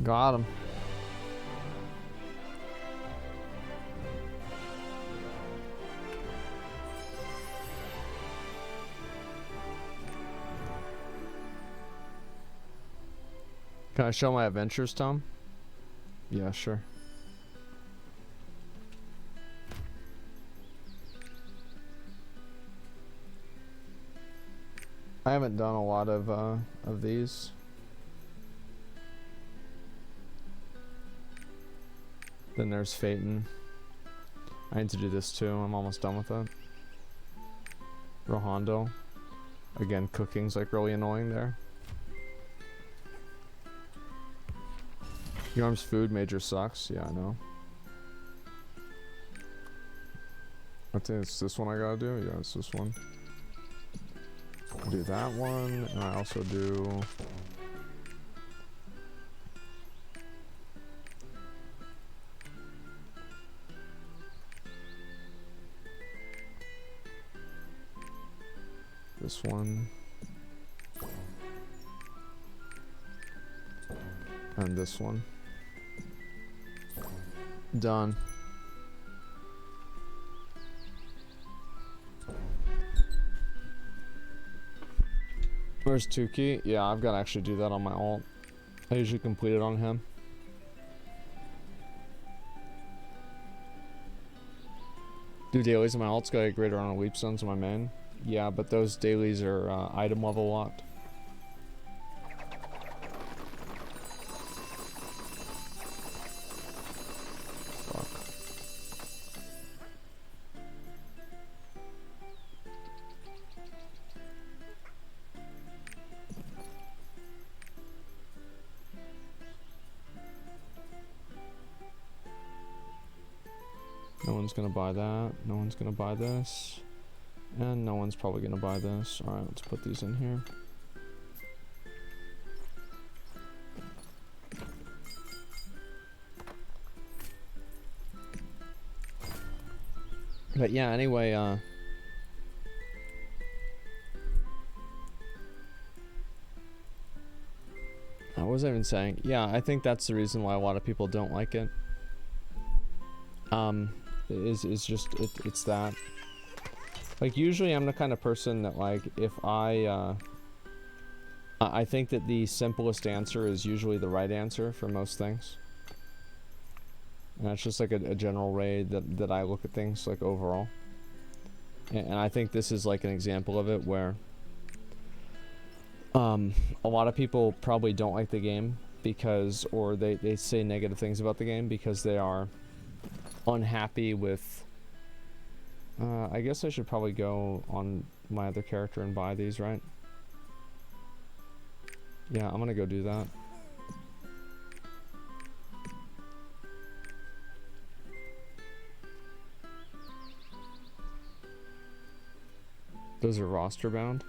Got him. Can I show my adventures, Tom? Yeah, sure. I haven't done a lot of these. Then there's Phaeton. I need to do this too. I'm almost done with it. Rohondo. Again, cooking's like really annoying there. Yorm's food major sucks. Yeah, I know. I think it's this one I gotta do. Yeah, it's this one. I'll do that one, and I also do... this one. And this one. Done. Where's Tukey? Yeah, I've got to actually do that on my alt. I usually complete it on him. Do dailies on my alts got a greater on leap zones on my main? Yeah, but those dailies are item level locked. No one's gonna buy that. No one's gonna buy this. And no one's probably gonna buy this. Alright, let's put these in here. But yeah, anyway, what was I even saying? Yeah, I think that's the reason why a lot of people don't like it. Is just it's that. Like, usually I'm the kind of person that, like, if I think that the simplest answer is usually the right answer for most things. And that's just like a general way that I look at things, like, overall. And I think this is like an example of it where a lot of people probably don't like the game because, or they say negative things about the game because they are unhappy with... I guess I should probably go on my other character and buy these, right? Yeah, I'm gonna go do that. Those are roster bound?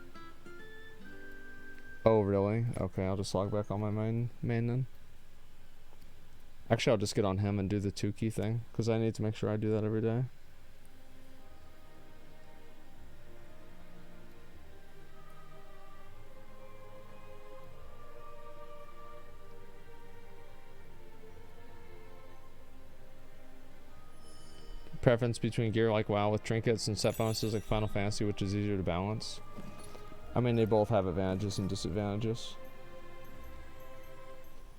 Oh, really? Okay, I'll just log back on my main then. Actually, I'll just get on him and do the 2-key thing, because I need to make sure I do that every day. Preference between gear like WoW with trinkets and set bonuses like Final Fantasy, which is easier to balance. I mean, they both have advantages and disadvantages.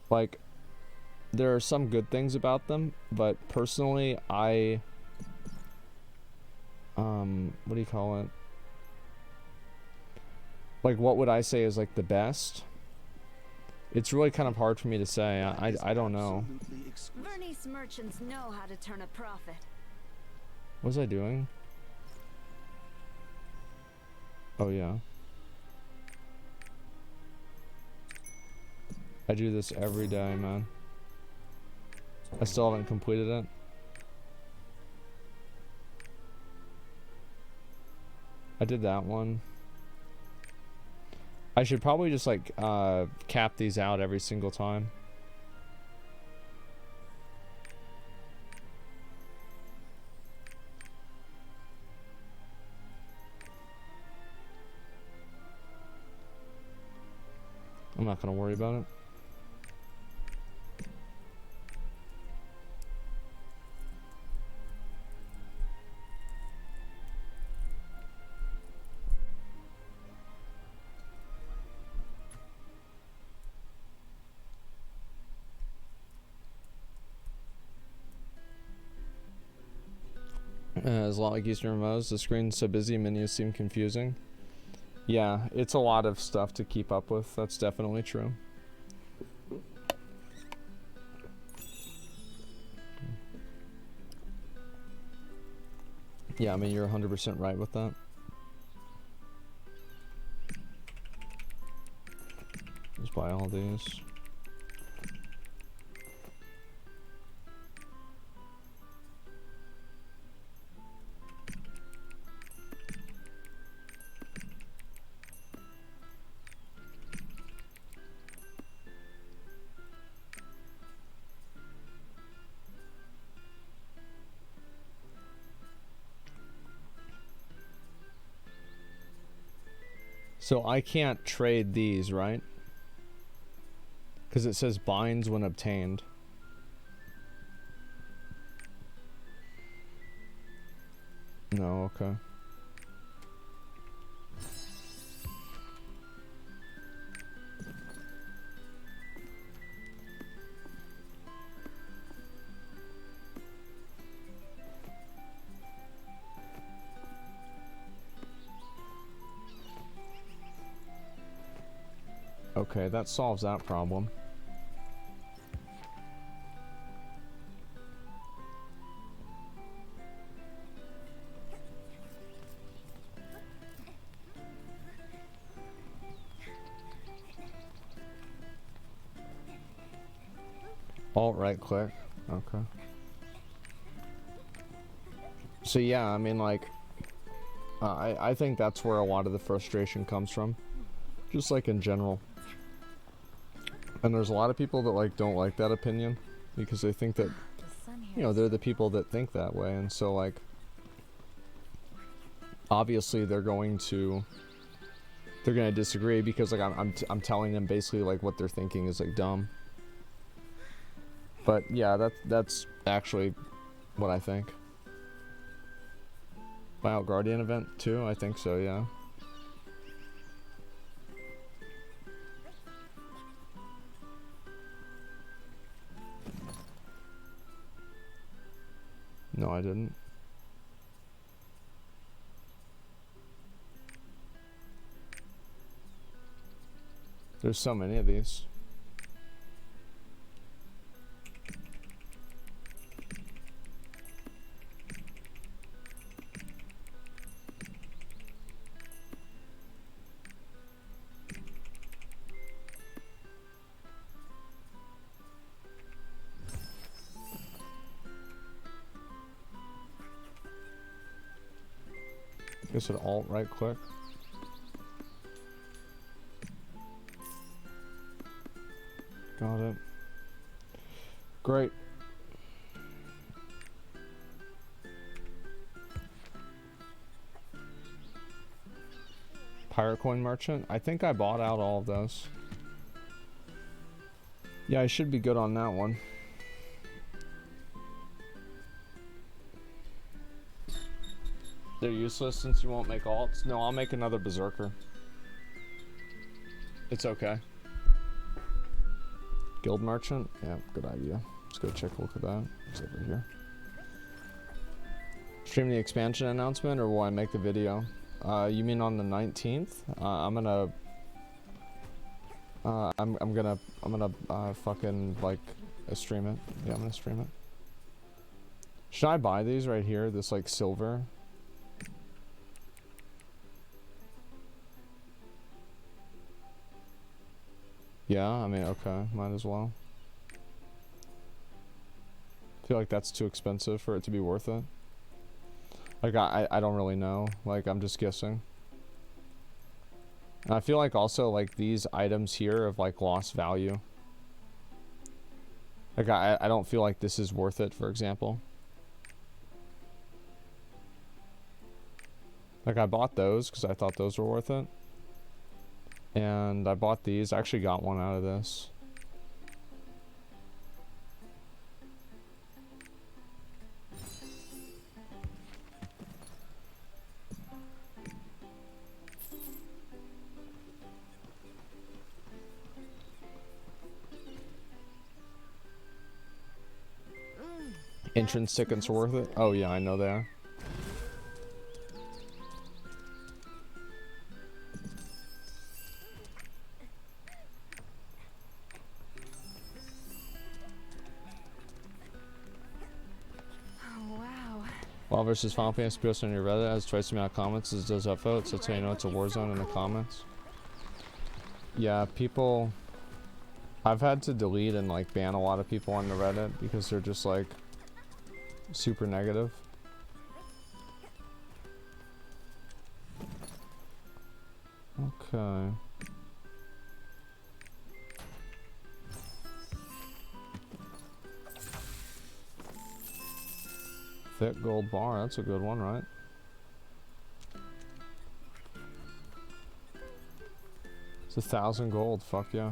Like, there are some good things about them, but personally, what do you call it? Like, what would I say is like the best? It's really kind of hard for me to say. I don't know. Vernice merchants know how to turn a profit. What was I doing? Oh yeah. I do this every day, man. I still haven't completed it. I did that one. I should probably just like cap these out every single time. I'm not gonna worry about it. As a lot like Eastern MMOs, the screen's so busy, menus seem confusing. Yeah, it's a lot of stuff to keep up with. That's definitely true. Yeah, I mean, you're 100% right with that. Just buy all these. So I can't trade these, right? Because it says binds when obtained. No, okay. Okay, that solves that problem. Alt right click. Okay. So yeah, I mean, like, I think that's where a lot of the frustration comes from, just like in general. And there's a lot of people that like don't like that opinion because they think that, you know, they're the people that think that way, and so like, obviously they're going to disagree because like I'm telling them basically like what they're thinking is like dumb. But yeah, that's actually what I think. Buyout Guardian event too? I think so, yeah. No, I didn't. There's so many of these. Guess it alt right click. Got it. Great. Pirate Coin Merchant? I think I bought out all of those. Yeah, I should be good on that one. They're useless since you won't make alts. No, I'll make another berserker. It's okay. Guild merchant? Yeah, good idea. Let's go check a look at that. It's over here. Stream the expansion announcement, or will I make the video? You mean on the 19th? I'm gonna fucking like stream it. Yeah, I'm gonna stream it. Should I buy these right here? This like silver. Yeah, I mean, okay, might as well. I feel like that's too expensive for it to be worth it. Like, I don't really know. Like, I'm just guessing. And I feel like also, like, these items here have, like, lost value. Like, I don't feel like this is worth it, for example. Like, I bought those because I thought those were worth it. And I bought these. I actually got one out of this. Entrance tickets are worth it? Oh yeah, I know they are. WoW versus Final Fantasy post on your Reddit has twice the amount of comments as it does upvotes. That's how you know it's a war zone in the comments. Yeah, people... I've had to delete and like ban a lot of people on the Reddit because they're just like super negative. Okay. Thick gold bar, that's a good one, right? It's 1,000 gold, fuck yeah.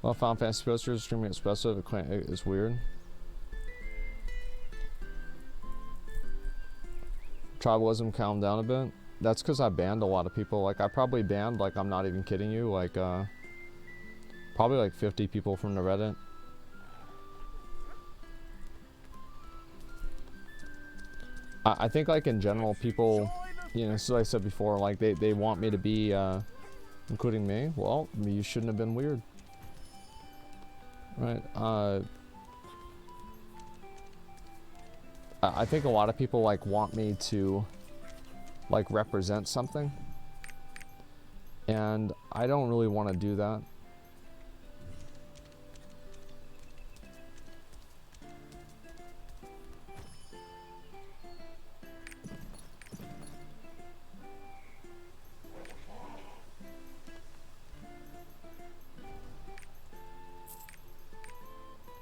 Well, Final Fantasy posters streaming expressive, it's weird. Tribalism calmed down a bit. That's because I banned a lot of people. Like, I probably banned, like, I'm not even kidding you, like, probably like 50 people from the Reddit. I think, like, in general, people, you know, as I said before, like, they want me to be, including me. Well, you shouldn't have been weird. Right, I think a lot of people, like, want me to, like, represent something. And I don't really want to do that.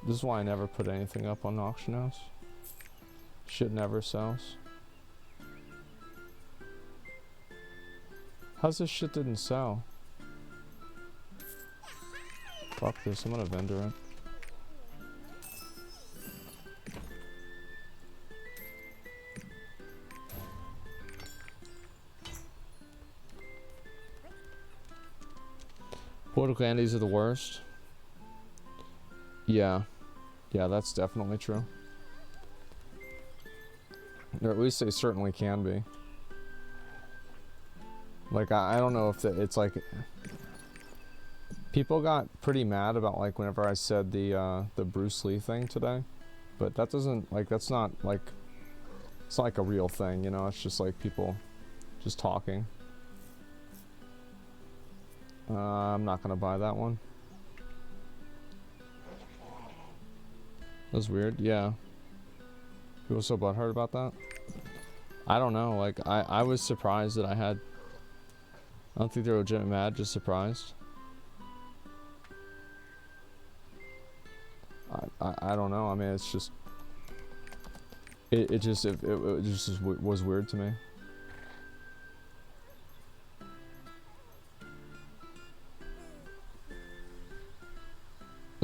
This is why I never put anything up on auction house. Shit never sells. How's this shit didn't sell? Fuck this, I'm gonna vendor it. Political entities are the worst. Yeah. Yeah, that's definitely true. Or at least they certainly can be. Like, I don't know if it's like... People got pretty mad about, like, whenever I said the Bruce Lee thing today. But that doesn't, like, that's not, like... It's not like a real thing, you know? It's just, like, people just talking. I'm not gonna buy that one. That was weird, yeah. People so butthurt about that? I don't know, like, I was surprised that I had... I don't think they're legitimately mad, just surprised. I don't know, I mean, it's just... It just was weird to me.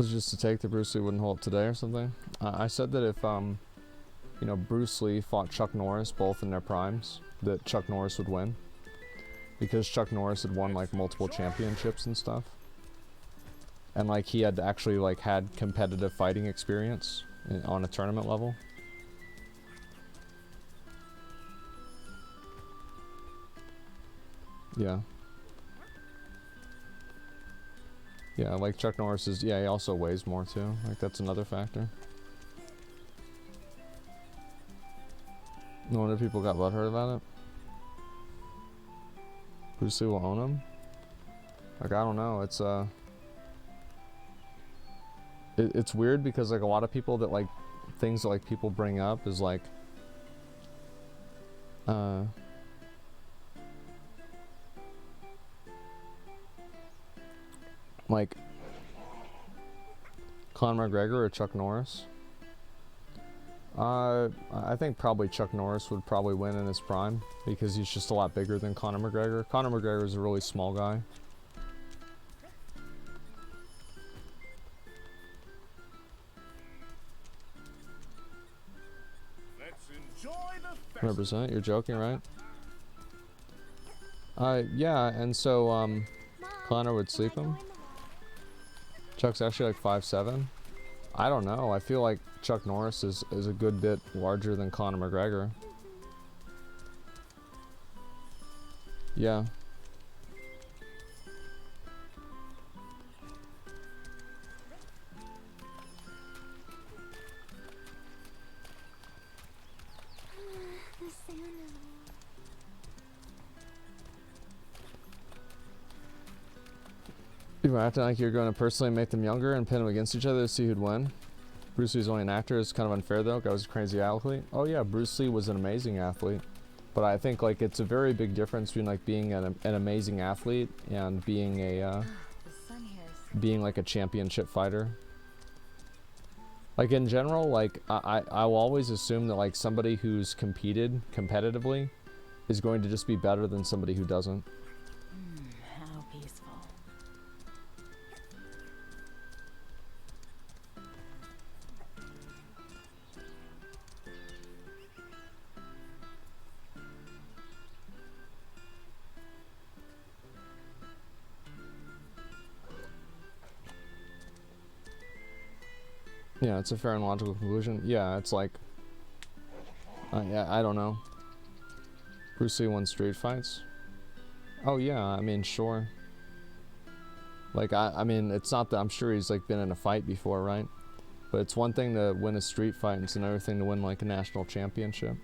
Was it just to take that Bruce Lee wouldn't hold it today or something? I said that if you know, Bruce Lee fought Chuck Norris both in their primes, that Chuck Norris would win. Because Chuck Norris had won like multiple championships and stuff. And like he had actually like had competitive fighting experience on a tournament level. Yeah. Yeah, like Chuck Norris is, yeah, he also weighs more too. Like that's another factor. No wonder people got butthurt about it. Bruce Lee will own him? Like, I don't know, it's it's weird because like a lot of people that like, things that like people bring up is like, like Conor McGregor or Chuck Norris. I think probably Chuck Norris would probably win in his prime because he's just a lot bigger than Conor McGregor. Conor McGregor is a really small guy. Let's enjoy the 100%. You're joking, right? Yeah, and so Conor would sleep him. Chuck's actually like 5'7". I don't know. I feel like Chuck Norris is a good bit larger than Conor McGregor. Yeah. People are acting like you're going to personally make them younger and pin them against each other to see who'd win. Bruce Lee's only an actor. It's kind of unfair though. Guy was a crazy athlete. Oh yeah, Bruce Lee was an amazing athlete. But I think like it's a very big difference between like being an amazing athlete and being a being like a championship fighter. Like in general, like I will always assume that like somebody who's competed competitively is going to just be better than somebody who doesn't. How peaceful. Yeah, it's a fair and logical conclusion. Yeah, it's like, yeah, I don't know. Bruce Lee won street fights? Oh yeah, I mean, sure. Like, I mean, it's not that, I'm sure he's like been in a fight before, right? But it's one thing to win a street fight and it's another thing to win like a national championship.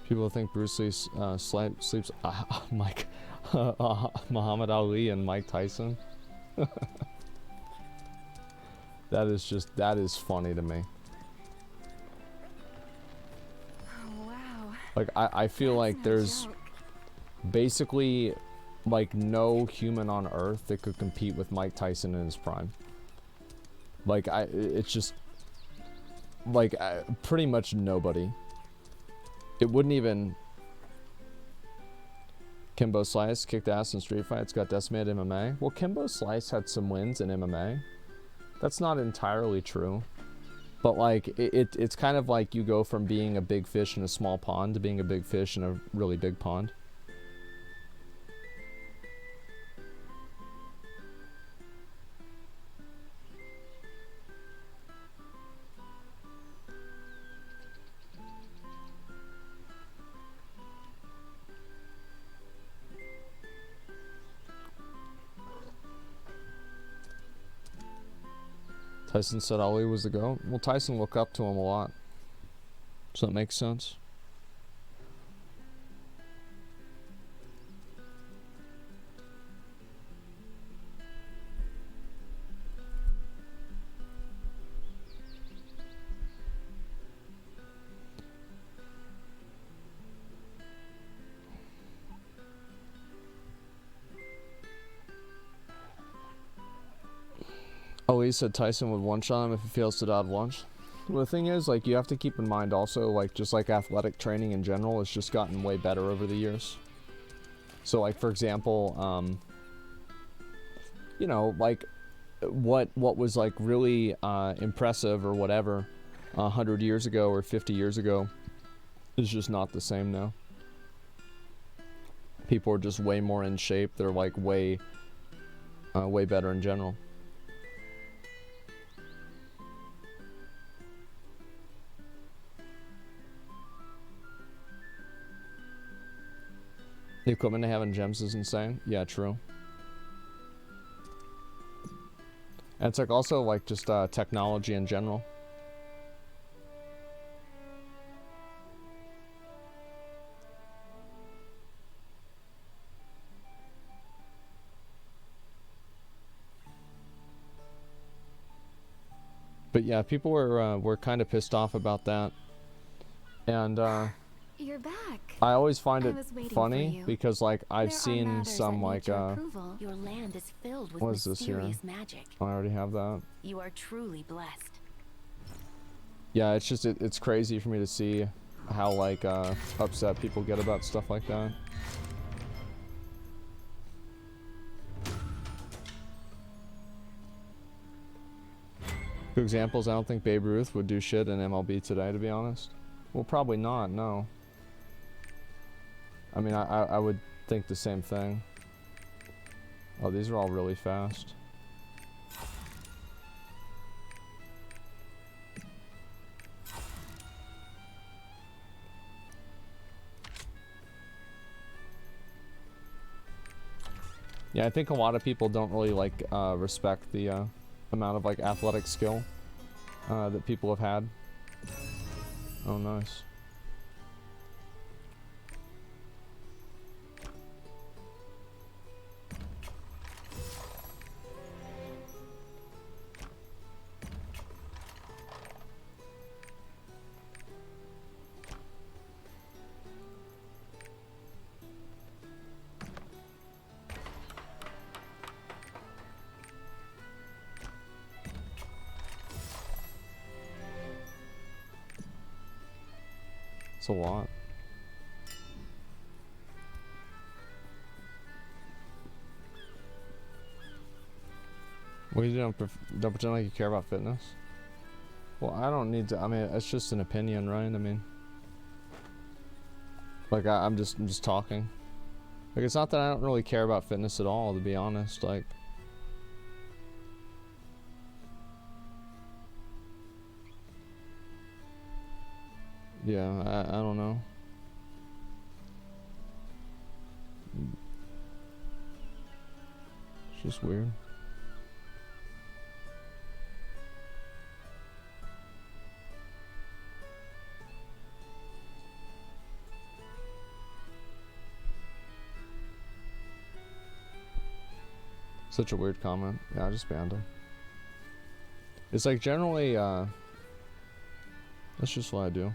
People think Bruce Lee sleeps Mike Muhammad Ali and Mike Tyson. That is funny to me. Oh, wow. Like I feel like there's basically like no human on earth that could compete with Mike Tyson in his prime. Like it's just like pretty much nobody. It wouldn't even. Kimbo Slice kicked ass in street fights, got decimated in MMA. Well, Kimbo Slice had some wins in MMA. That's not entirely true. But like, it's kind of like you go from being a big fish in a small pond to being a big fish in a really big pond. Tyson said Ali was the GOAT. Well, Tyson looked up to him a lot. So that makes sense. Ali said Tyson would one-shot him if he fails to dodge lunch. Well, the thing is, like, you have to keep in mind also, like, just like athletic training in general has just gotten way better over the years. So, like, for example, you know, like, what was, like, really impressive or whatever 100 years ago or 50 years ago is just not the same now. People are just way more in shape. They're, like, way better in general. The equipment they have in gems is insane. Yeah, true. And it's like also like just technology in general. But yeah, people were kind of pissed off about that. And You're back. I always find I it was waiting for funny you. because like I've There are seen matters that some need like your approval. Your land is filled with what is this here? mysterious magic. I already have that. You are truly blessed. Yeah, it's just it's crazy for me to see how like upset people get about stuff like that. Good examples, I don't think Babe Ruth would do shit in MLB today, to be honest. Well, probably not, no. I mean, I would think the same thing. Oh, these are all really fast. Yeah, I think a lot of people don't really like respect the amount of like athletic skill that people have had. Oh, nice. It's a lot. Well, you don't pretend like you care about fitness? Well, I don't need to. I mean, it's just an opinion, right? I mean, like I'm just talking. Like it's not that I don't really care about fitness at all, to be honest. Like, yeah, I don't know. It's just weird. Such a weird comment. Yeah, I just banned him. It's like generally, that's just what I do.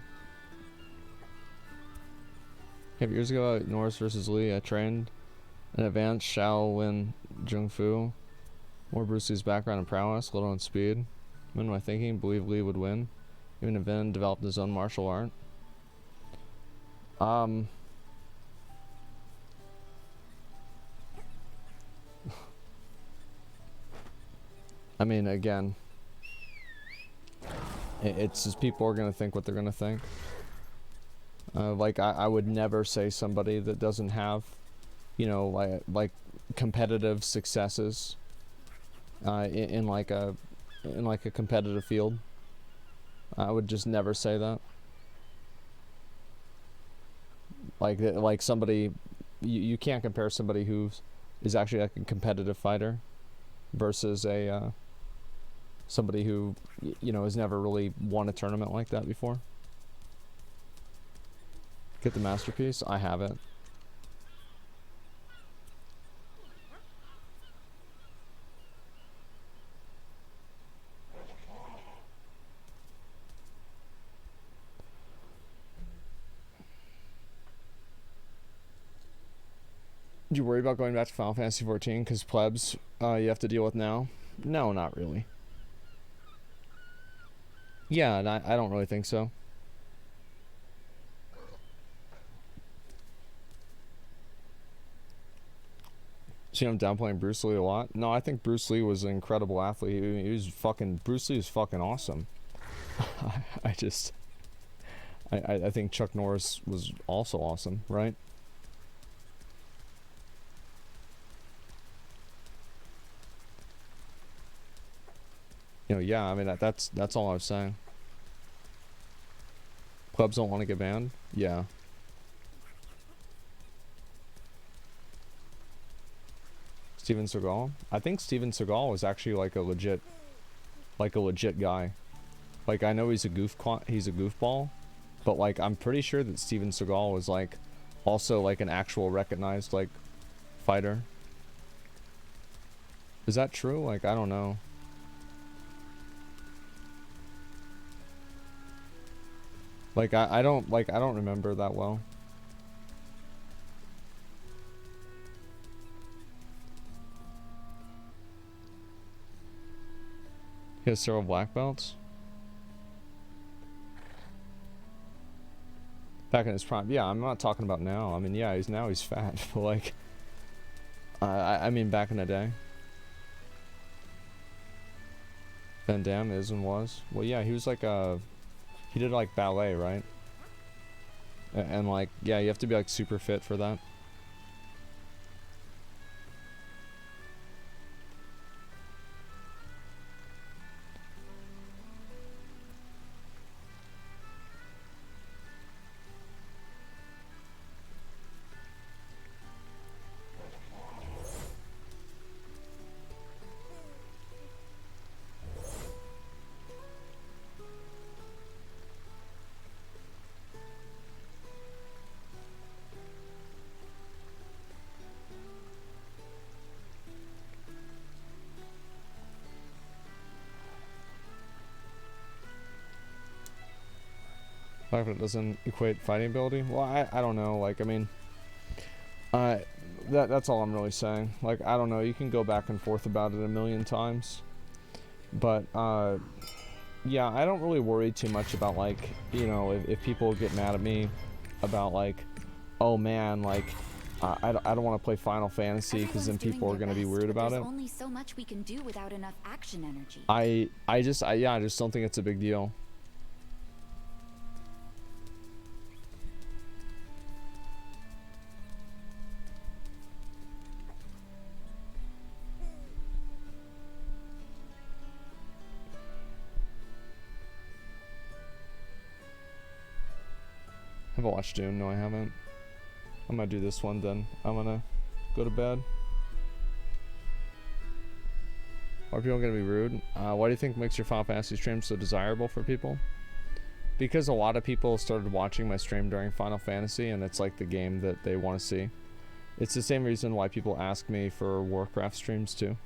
A couple years ago at Norris versus Lee, I trained an advanced Shaolin Jung Fu. More Bruce Lee's background and prowess, little on speed. In my thinking, believe Lee would win. Even if Vin developed his own martial art. I mean, again, it's just people are gonna think what they're gonna think. Like I would never say somebody that doesn't have, you know, like competitive successes in like a competitive field. I would just never say that. Like somebody, you can't compare somebody who is actually like a competitive fighter versus a somebody who, you know, has never really won a tournament like that before. Get the masterpiece? I have it. Do you worry about going back to Final Fantasy 14 because plebs you have to deal with now? No, not really. Yeah, and I don't really think so. See, I'm downplaying Bruce Lee a lot. No, I think Bruce Lee was an incredible athlete. He was fucking, Bruce Lee was fucking awesome. I just, I think Chuck Norris was also awesome, right? You know, yeah, I mean, that's all I was saying. Clubs don't want to get banned? Yeah. Steven Seagal? I think Steven Seagal was actually like a legit guy. Like, I know he's a goofball, but like, I'm pretty sure that Steven Seagal was like also like an actual recognized like fighter. Is that true? Like, I don't know. Like, I don't remember that well. He has several black belts. Back in his prime. Yeah, I'm not talking about now. I mean, yeah, he's fat, but like, I mean, back in the day. Van Damme is and was. Well, yeah, he was like he did like ballet, right? And like, yeah, you have to be like super fit for that. Fact that it doesn't equate fighting ability. Well, I don't know. Like, I mean, that's all I'm really saying. Like, I don't know. You can go back and forth about it a million times, but yeah, I don't really worry too much about like, you know, if people get mad at me about like, oh man, like, I don't want to play Final Fantasy because then people are gonna be weird about it. There's only so much we can do without enough action energy. I just don't think it's a big deal. Have I watched Dune? No, I haven't. I'm gonna do this one then. I'm gonna go to bed. Are people gonna be rude? Why do you think makes your Final Fantasy stream so desirable for people? Because a lot of people started watching my stream during Final Fantasy, and it's like the game that they want to see. It's the same reason why people ask me for Warcraft streams too.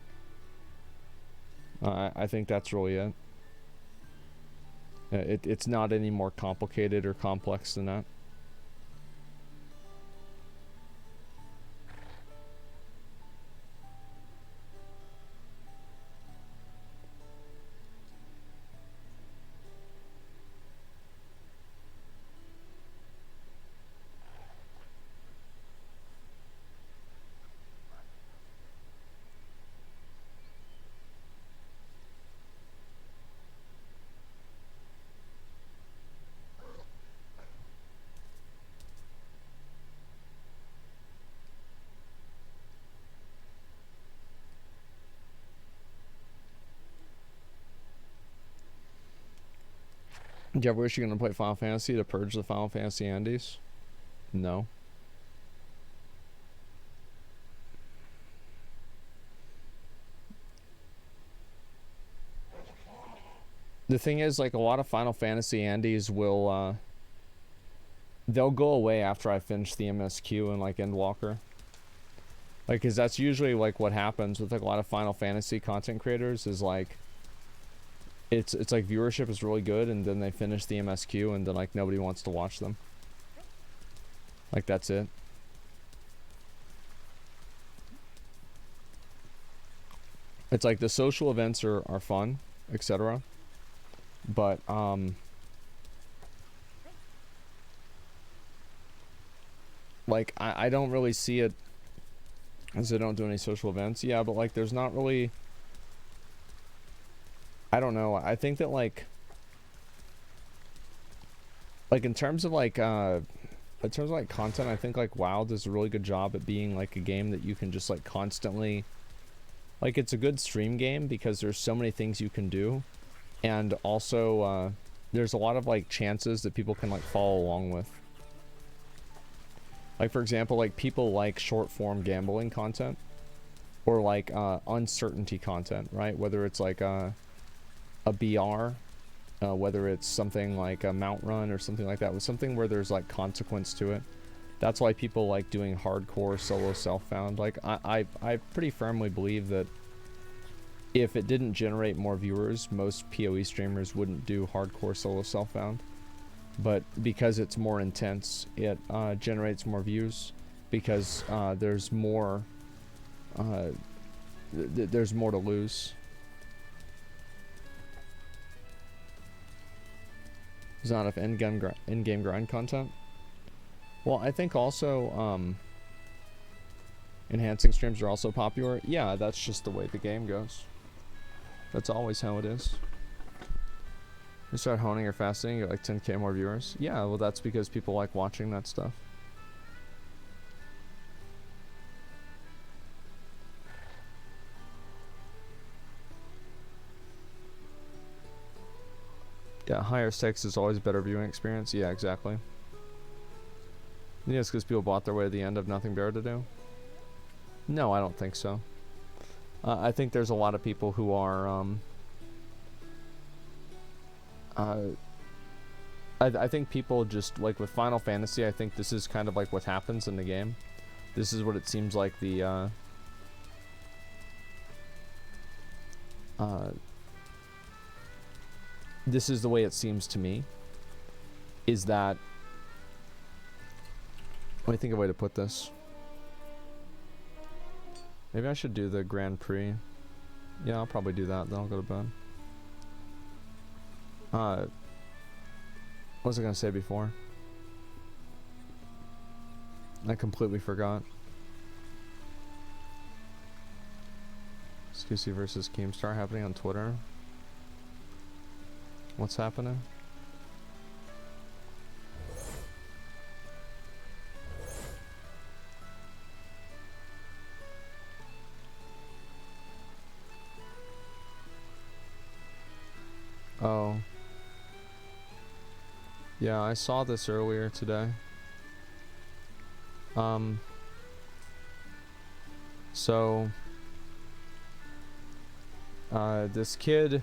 I think that's really it. It's not any more complicated or complex than that. Do you ever wish you're gonna play Final Fantasy to purge the Final Fantasy Andes? No. The thing is, like, a lot of Final Fantasy Andes will, they'll go away after I finish the MSQ and, like, Endwalker. Like, cause that's usually, like, what happens with, like, a lot of Final Fantasy content creators is, like, it's like viewership is really good, and then they finish the MSQ, and then like nobody wants to watch them. Like, that's it. It's like the social events are fun, etc. But like I don't really see it, as I don't do any social events. Yeah, but like there's not really, I don't know. I think that like in terms of like content, I think like WoW does a really good job at being like a game that you can just like constantly, like it's a good stream game because there's so many things you can do, and also there's a lot of like chances that people can like follow along with. Like for example, like people like short form gambling content, or like uncertainty content, right? Whether it's like a BR, whether it's something like a mount run or something like that, with something where there's like consequence to it. That's why people like doing hardcore solo self-found. Like I pretty firmly believe that if it didn't generate more viewers, most PoE streamers wouldn't do hardcore solo self-found. But because it's more intense, it generates more views because there's more there's more to lose. There's not enough in-game grind content. Well, I think also enhancing streams are also popular. Yeah, that's just the way the game goes. That's always how it is. You start honing or fasting, you get like 10k more viewers. Yeah, well that's because people like watching that stuff. Yeah, higher stakes is always a better viewing experience. Yeah, exactly. Yeah, it's because people bought their way to the end of nothing better to do. No, I don't think so. I think there's a lot of people who are I think people just like with Final Fantasy, I think this is kind of like what happens in the game. This is what it seems like the this is the way it seems to me, is that, let me think of a way to put this. Maybe I should do the Grand Prix. Yeah, I'll probably do that, then I'll go to bed. What was I gonna say before? I completely forgot. SQC versus Keemstar happening on Twitter. What's happening? Oh. Yeah, I saw this earlier today. So this kid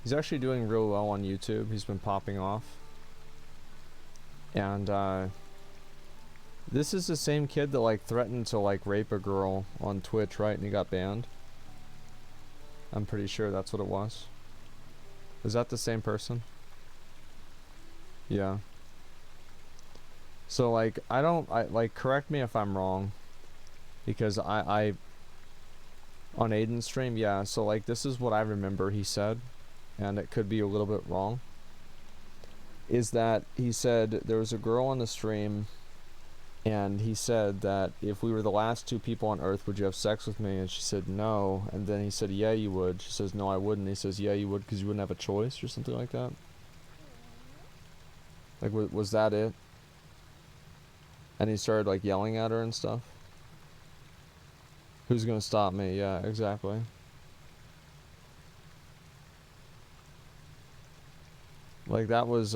he's actually doing real well on YouTube. He's been popping off. And this is the same kid that like threatened to like rape a girl on Twitch, right? And he got banned. I'm pretty sure that's what it was. Is that the same person? Yeah. So like I like, correct me if I'm wrong, because I on Aiden's stream, yeah, so like this is what I remember he said, and it could be a little bit wrong, is that he said there was a girl on the stream and he said that if we were the last two people on Earth, would you have sex with me? And she said no. And then he said, yeah, you would. She says, no, I wouldn't. He says, yeah, you would, because you wouldn't have a choice, or something like that. Like, was that it? And he started like yelling at her and stuff. Who's gonna stop me? Yeah, exactly. Like that was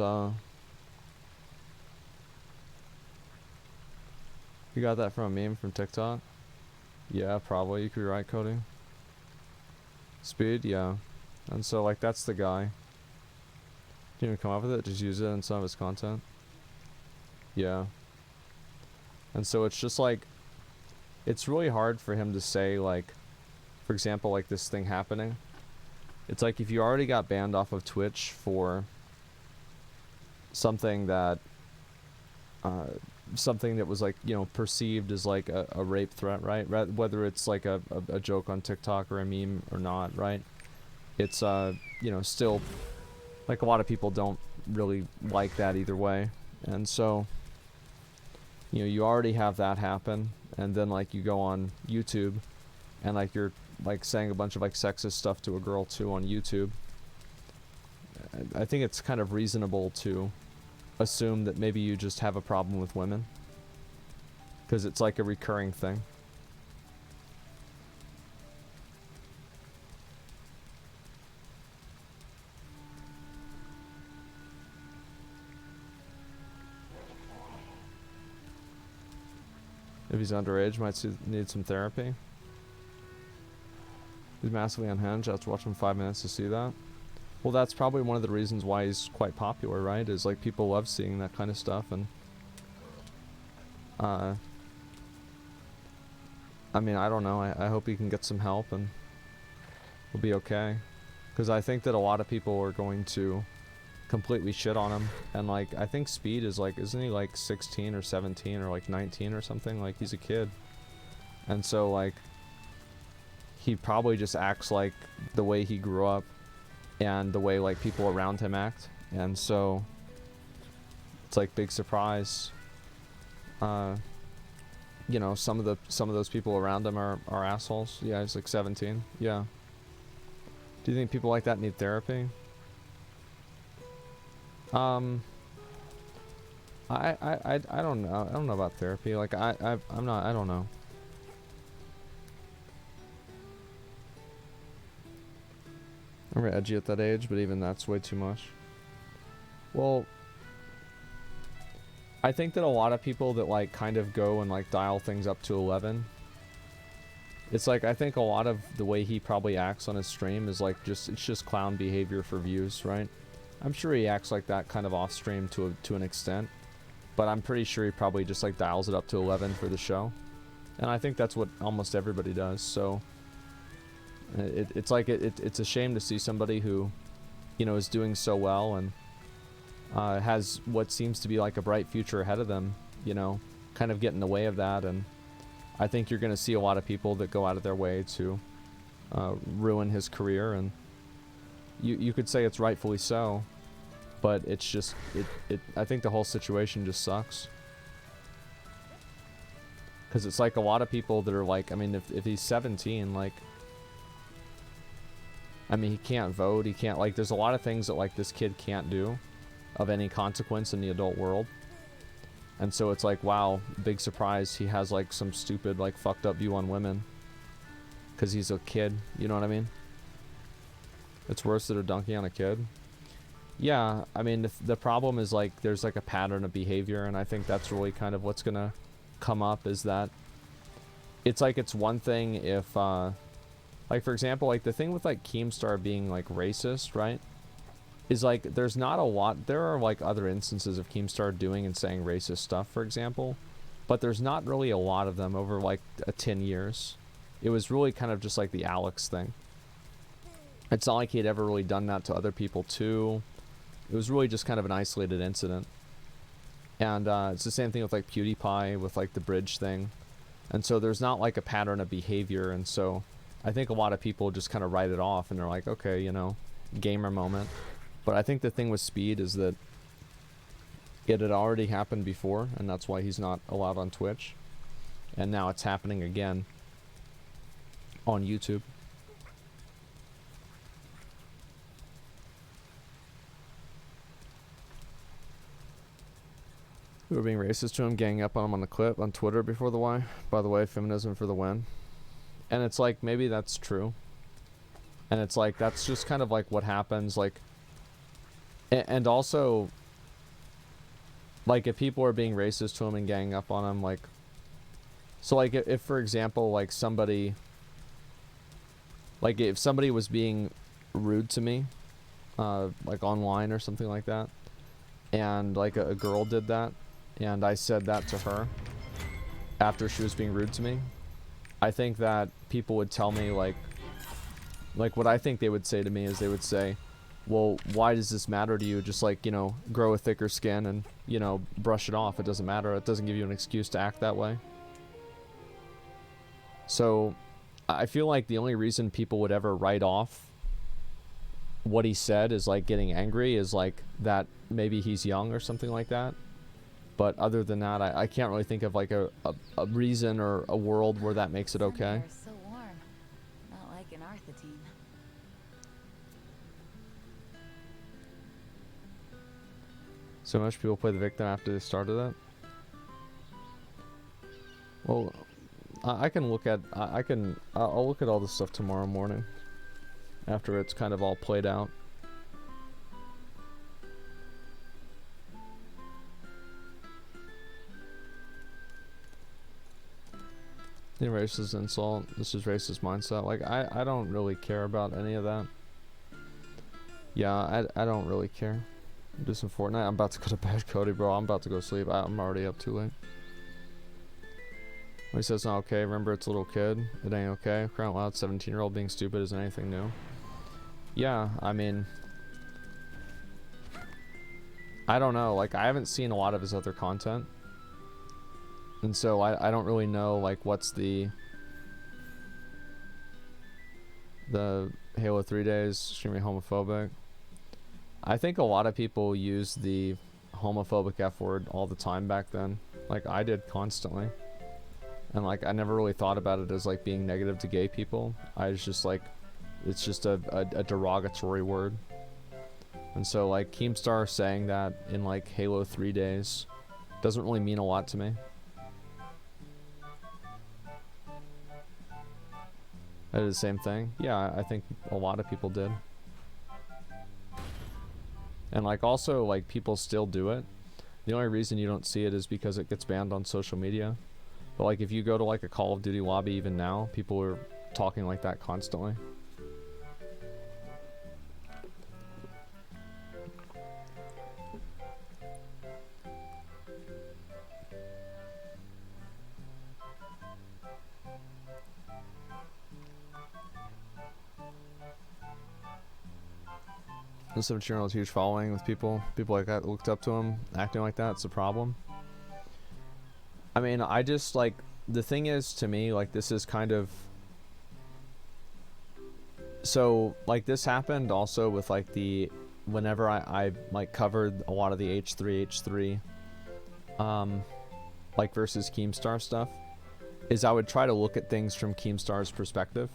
you got that from a meme from TikTok? Yeah, probably. You could be right, Cody. Speed, yeah. And so like that's the guy. Didn't even come up with it, just use it in some of his content. Yeah. And so it's just like, it's really hard for him to say, like, for example, like this thing happening. It's like if you already got banned off of Twitch for something that something that was like, you know, perceived as like a rape threat, right? Whether it's like a joke on TikTok or a meme or not, right? It's you know, still like a lot of people don't really like that either way. And so, you know, you already have that happen, and then like you go on YouTube and like you're like saying a bunch of like sexist stuff to a girl too on YouTube. I think it's kind of reasonable to assume that maybe you just have a problem with women, because it's like a recurring thing. If he's underage, might need some therapy. He's massively unhinged. I have to watch him 5 minutes to see that. Well, that's probably one of the reasons why he's quite popular, right? Is like people love seeing that kind of stuff, and I mean, I don't know. I hope he can get some help and he'll be okay, because I think that a lot of people are going to completely shit on him. And like, I think Speed is like, isn't he like 16 or 17 or like 19 or something? Like, he's a kid, and so like he probably just acts like the way he grew up and the way like people around him act, and so it's like big surprise. You know, some of those people around him are assholes. Yeah, he's like 17. Yeah. Do you think people like that need therapy? I don't know. I don't know about therapy. Like I'm not. I don't know. I'm very edgy at that age, but even that's way too much. Well, I think that a lot of people that like kind of go and like dial things up to 11, it's like, I think a lot of the way he probably acts on his stream is like it's just clown behavior for views, right? I'm sure he acts like that kind of off stream to an extent, but I'm pretty sure he probably just like dials it up to 11 for the show. And I think that's what almost everybody does. So it's like it's a shame to see somebody who, you know, is doing so well and has what seems to be like a bright future ahead of them, you know, kind of get in the way of that. And I think you're going to see a lot of people that go out of their way to ruin his career, and you could say it's rightfully so, but it's just I think the whole situation just sucks, because it's like a lot of people that are like, I mean, if he's 17, like, I mean, he can't vote, he can't, like, there's a lot of things that like this kid can't do of any consequence in the adult world. And so it's like, wow, big surprise, he has like some stupid like fucked up view on women because he's a kid, you know what I mean? It's worse that are dunking on a kid. Yeah, I mean, the problem is like there's like a pattern of behavior, and I think that's really kind of what's gonna come up, is that it's like, it's one thing if like, for example, like the thing with like Keemstar being like racist, right, is like there's not a lot, there are like other instances of Keemstar doing and saying racist stuff, for example, but there's not really a lot of them over like 10 years. It was really kind of just like the Alex thing. It's not like he had ever really done that to other people too. It was really just kind of an isolated incident. And it's the same thing with like PewDiePie with like the bridge thing. And so there's not like a pattern of behavior, and so I think a lot of people just kind of write it off and they're like, okay, you know, gamer moment. But I think the thing with Speed is that it had already happened before, and that's why he's not allowed on Twitch. And now it's happening again on YouTube. We were being racist to him, ganging up on him on the clip on Twitter before the Y. By the way, feminism for the win. And it's like, maybe that's true. And it's like, that's just kind of like what happens, like, and also, like, if people are being racist to him and ganging up on him, like, so like, if for example, like somebody, like if somebody was being rude to me, like online or something like that, and like a girl did that, and I said that to her after she was being rude to me, I think that people would tell me like what I think they would say to me is they would say, well, why does this matter to you? Just like, you know, grow a thicker skin and, you know, brush it off. It doesn't matter. It doesn't give you an excuse to act that way. So I feel like the only reason people would ever write off what he said is like getting angry is like that maybe he's young or something like that. But other than that, I can't really think of like a reason or a world where that makes it okay. So warm. Not like an Arthitine. So much people play the victim after they started it. Well, I can look at I'll look at all this stuff tomorrow morning after it's kind of all played out. The racist insult. This is racist mindset. Like I don't really care about any of that. Yeah, I don't really care. Do some Fortnite. I'm about to go to bed, Cody, bro. I'm about to go sleep. I'm already up too late. When he says it's not okay, remember it's a little kid. It ain't okay. Cry out loud, 17-year-old being stupid isn't anything new. Yeah, I mean, I don't know. Like, I haven't seen a lot of his other content. And so I don't really know, like, what's the Halo 3 days extremely homophobic. I think a lot of people use the homophobic F word all the time back then. Like, I did constantly. And, like, I never really thought about it as, like, being negative to gay people. I was just, like, it's just a derogatory word. And so, like, Keemstar saying that in, like, Halo 3 days doesn't really mean a lot to me. I did the same thing. Yeah, I think a lot of people did. And, like, also, like, people still do it. The only reason you don't see it is because it gets banned on social media. But, like, if you go to, like, a Call of Duty lobby even now, people are talking like that constantly. The 17-year-old's huge following with people like that looked up to him, acting like that's the problem. I mean, I just, like, the thing is, to me, like, this is kind of, so, like, this happened also with, like, whenever I like, covered a lot of the H3, like, versus Keemstar stuff, is I would try to look at things from Keemstar's perspective.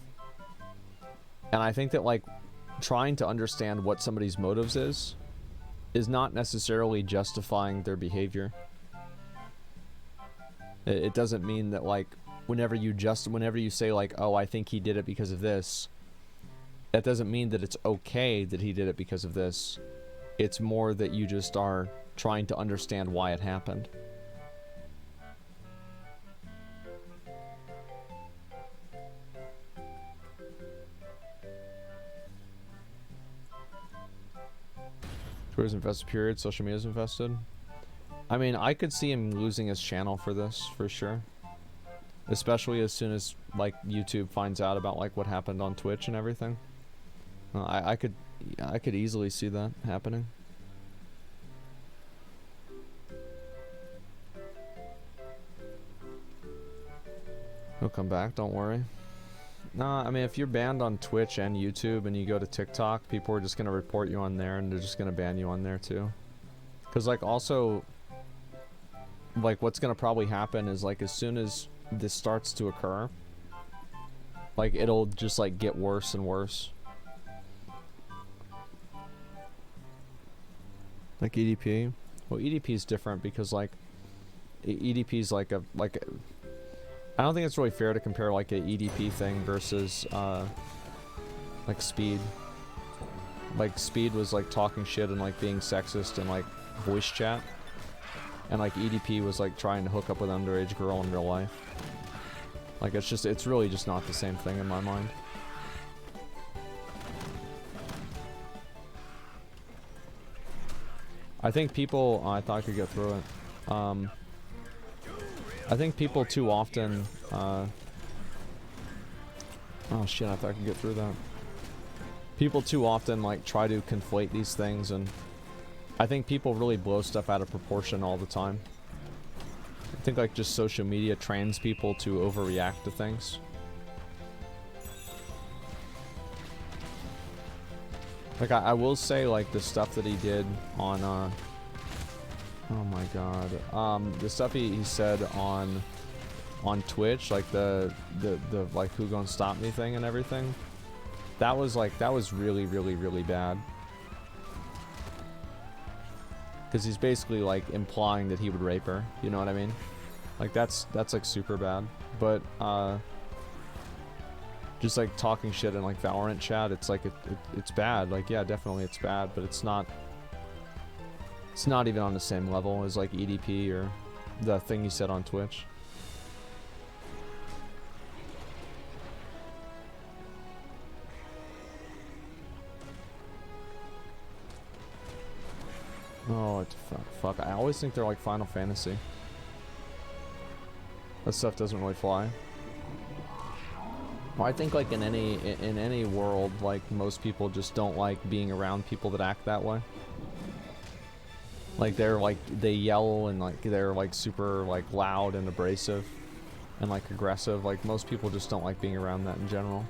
And I think that, like, trying to understand what somebody's motives is not necessarily justifying their behavior. It doesn't mean that, like, whenever you say, like, oh, I think he did it because of this, that doesn't mean that it's okay that he did it because of this. It's more that you just are trying to understand why it happened. Twitter's invested, period. Social media's invested. I mean, I could see him losing his channel for this, for sure. Especially as soon as, like, YouTube finds out about, like, what happened on Twitch and everything. I could easily see that happening. He'll come back, don't worry. Nah, I mean, if you're banned on Twitch and YouTube and you go to TikTok, people are just going to report you on there and they're just going to ban you on there too. Because, like, also, like, what's going to probably happen is, like, as soon as this starts to occur, like, it'll just, like, get worse and worse. Like EDP? Well, EDP is different because, like, EDP is like I don't think it's really fair to compare, like, a EDP thing versus, like, Speed. Like, Speed was, like, talking shit and, like, being sexist and, like, voice chat. And, like, EDP was, like, trying to hook up with an underage girl in real life. Like, it's really just not the same thing in my mind. I think people, I thought I could get through it. I think people too often, oh shit, I thought I could get through that. people too often like try to conflate these things, and I think people really blow stuff out of proportion all the time. I think like just social media trains people to overreact to things. Like I will say like the stuff that he did on oh my god, the stuff he said on Twitch, like the like who gonna stop me thing and everything, that was really bad, because he's basically like implying that he would rape her, you know what I mean? Like that's like super bad. But just like talking shit in like Valorant chat, it's like it's bad. Like yeah, definitely it's bad, but it's not even on the same level as like EDP or the thing you said on Twitch. Oh, fuck. I always think they're like Final Fantasy. That stuff doesn't really fly. Well, I think like in any world, like most people just don't like being around people that act that way. Like they yell and like they're like super like loud and abrasive and like aggressive. Like most people just don't like being around that in general.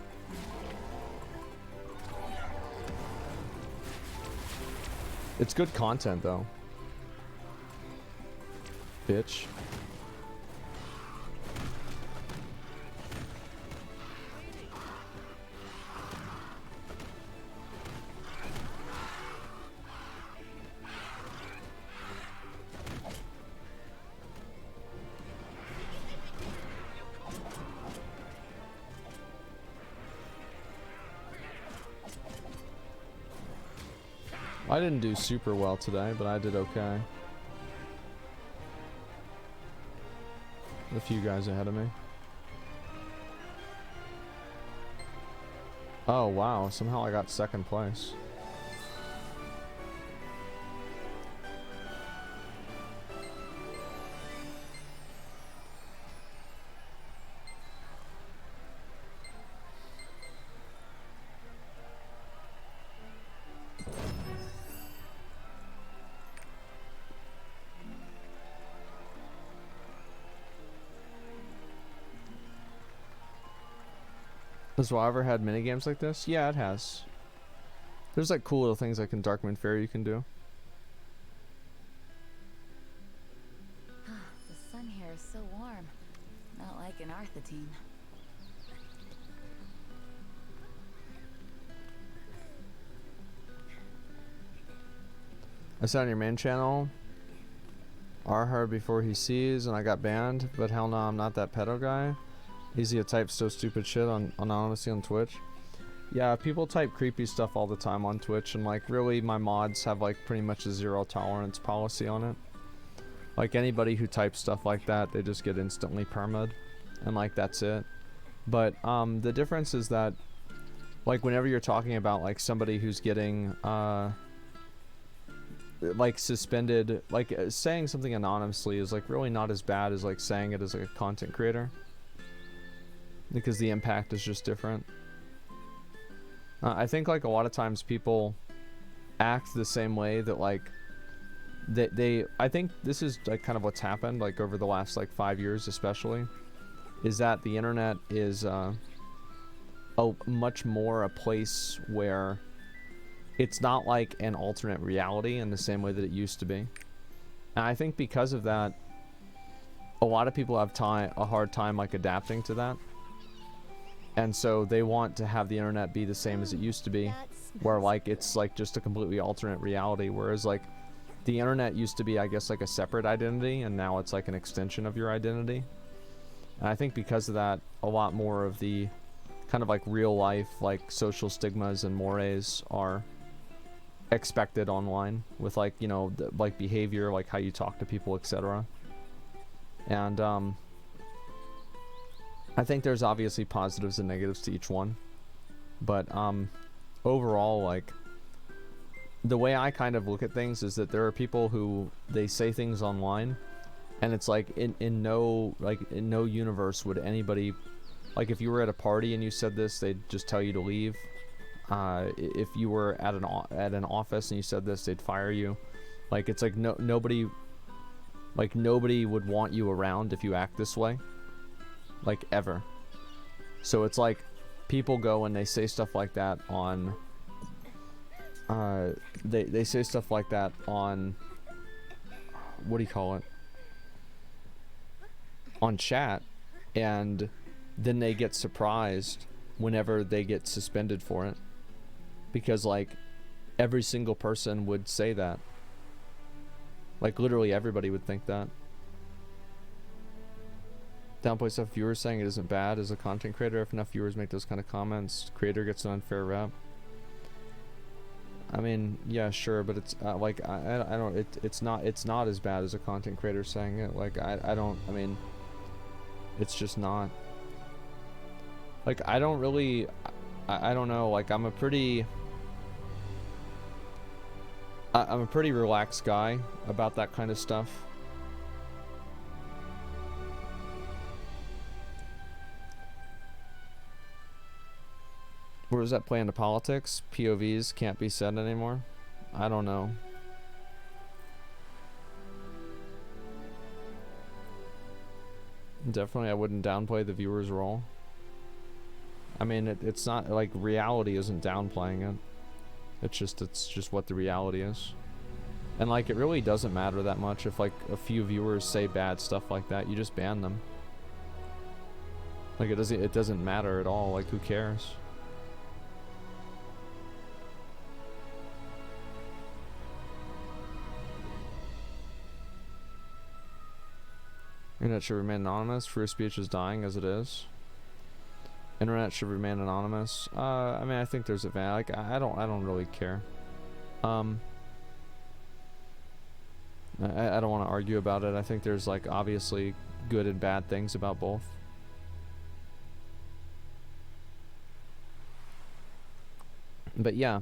It's good content though. Bitch. I didn't do super well today, but I did okay. A few guys ahead of me. Oh wow, somehow I got second place. Has WoW ever had minigames like this? Yeah, it has. There's like cool little things like in Darkmoon Fairy you can do. The sun here is so warm. Not like an Arthetine. I said on your main channel, R heard before he sees, and I got banned, but hell no, I'm not that pedo guy. Easy to type so stupid shit on anonymously on Twitch. Yeah, people type creepy stuff all the time on Twitch, and like really my mods have like pretty much a zero tolerance policy on it. Like anybody who types stuff like that, they just get instantly perma'd, and like that's it. But the difference is that like whenever you're talking about like somebody who's getting like suspended, like saying something anonymously is like really not as bad as like saying it as like a content creator, because the impact is just different. I think like a lot of times people act the same way that like I think this is like kind of what's happened like over the last like 5 years especially, is that the internet is a much more a place where it's not like an alternate reality in the same way that it used to be. And I think because of that, a lot of people have a hard time like adapting to that. And so they want to have the internet be the same as it used to be, where like it's like just a completely alternate reality, whereas like the internet used to be, I guess, like a separate identity, and now it's like an extension of your identity. And I think because of that, a lot more of the kind of like real life like social stigmas and mores are expected online, with like, you know, like behavior, like how you talk to people, etc. And I think there's obviously positives and negatives to each one, but overall, like the way I kind of look at things is that there are people who they say things online, and it's like in no universe would anybody, like if you were at a party and you said this, they'd just tell you to leave. if you were at an office and you said this, they'd fire you. Like, it's like nobody would want you around if you act this way, like, ever. So it's like people go and they say stuff like that on they say stuff like that on, what do you call it, on chat, and then they get surprised whenever they get suspended for it, because like every single person would say that. Like, literally everybody would think that. Downplay stuff. Viewers saying it isn't bad as a content creator. If enough viewers make those kind of comments, creator gets an unfair rep. I mean, yeah, sure, but it's like I don't. It's not as bad as a content creator saying it. Like, I don't. I mean, it's just not. Like, I don't really. I don't know. Like, I'm a pretty relaxed guy about that kind of stuff. Where does that play into politics? POVs can't be said anymore? I don't know. Definitely, I wouldn't downplay the viewer's role. I mean, it's not like reality isn't downplaying it. It's just what the reality is. And like, it really doesn't matter that much if like a few viewers say bad stuff like that. You just ban them. Like, it doesn't matter at all. Like, who cares? Internet should remain anonymous. Free speech is dying as it is. Internet should remain anonymous. I mean, I think there's a like, I don't really care. I don't want to argue about it. I think there's like obviously good and bad things about both. But yeah,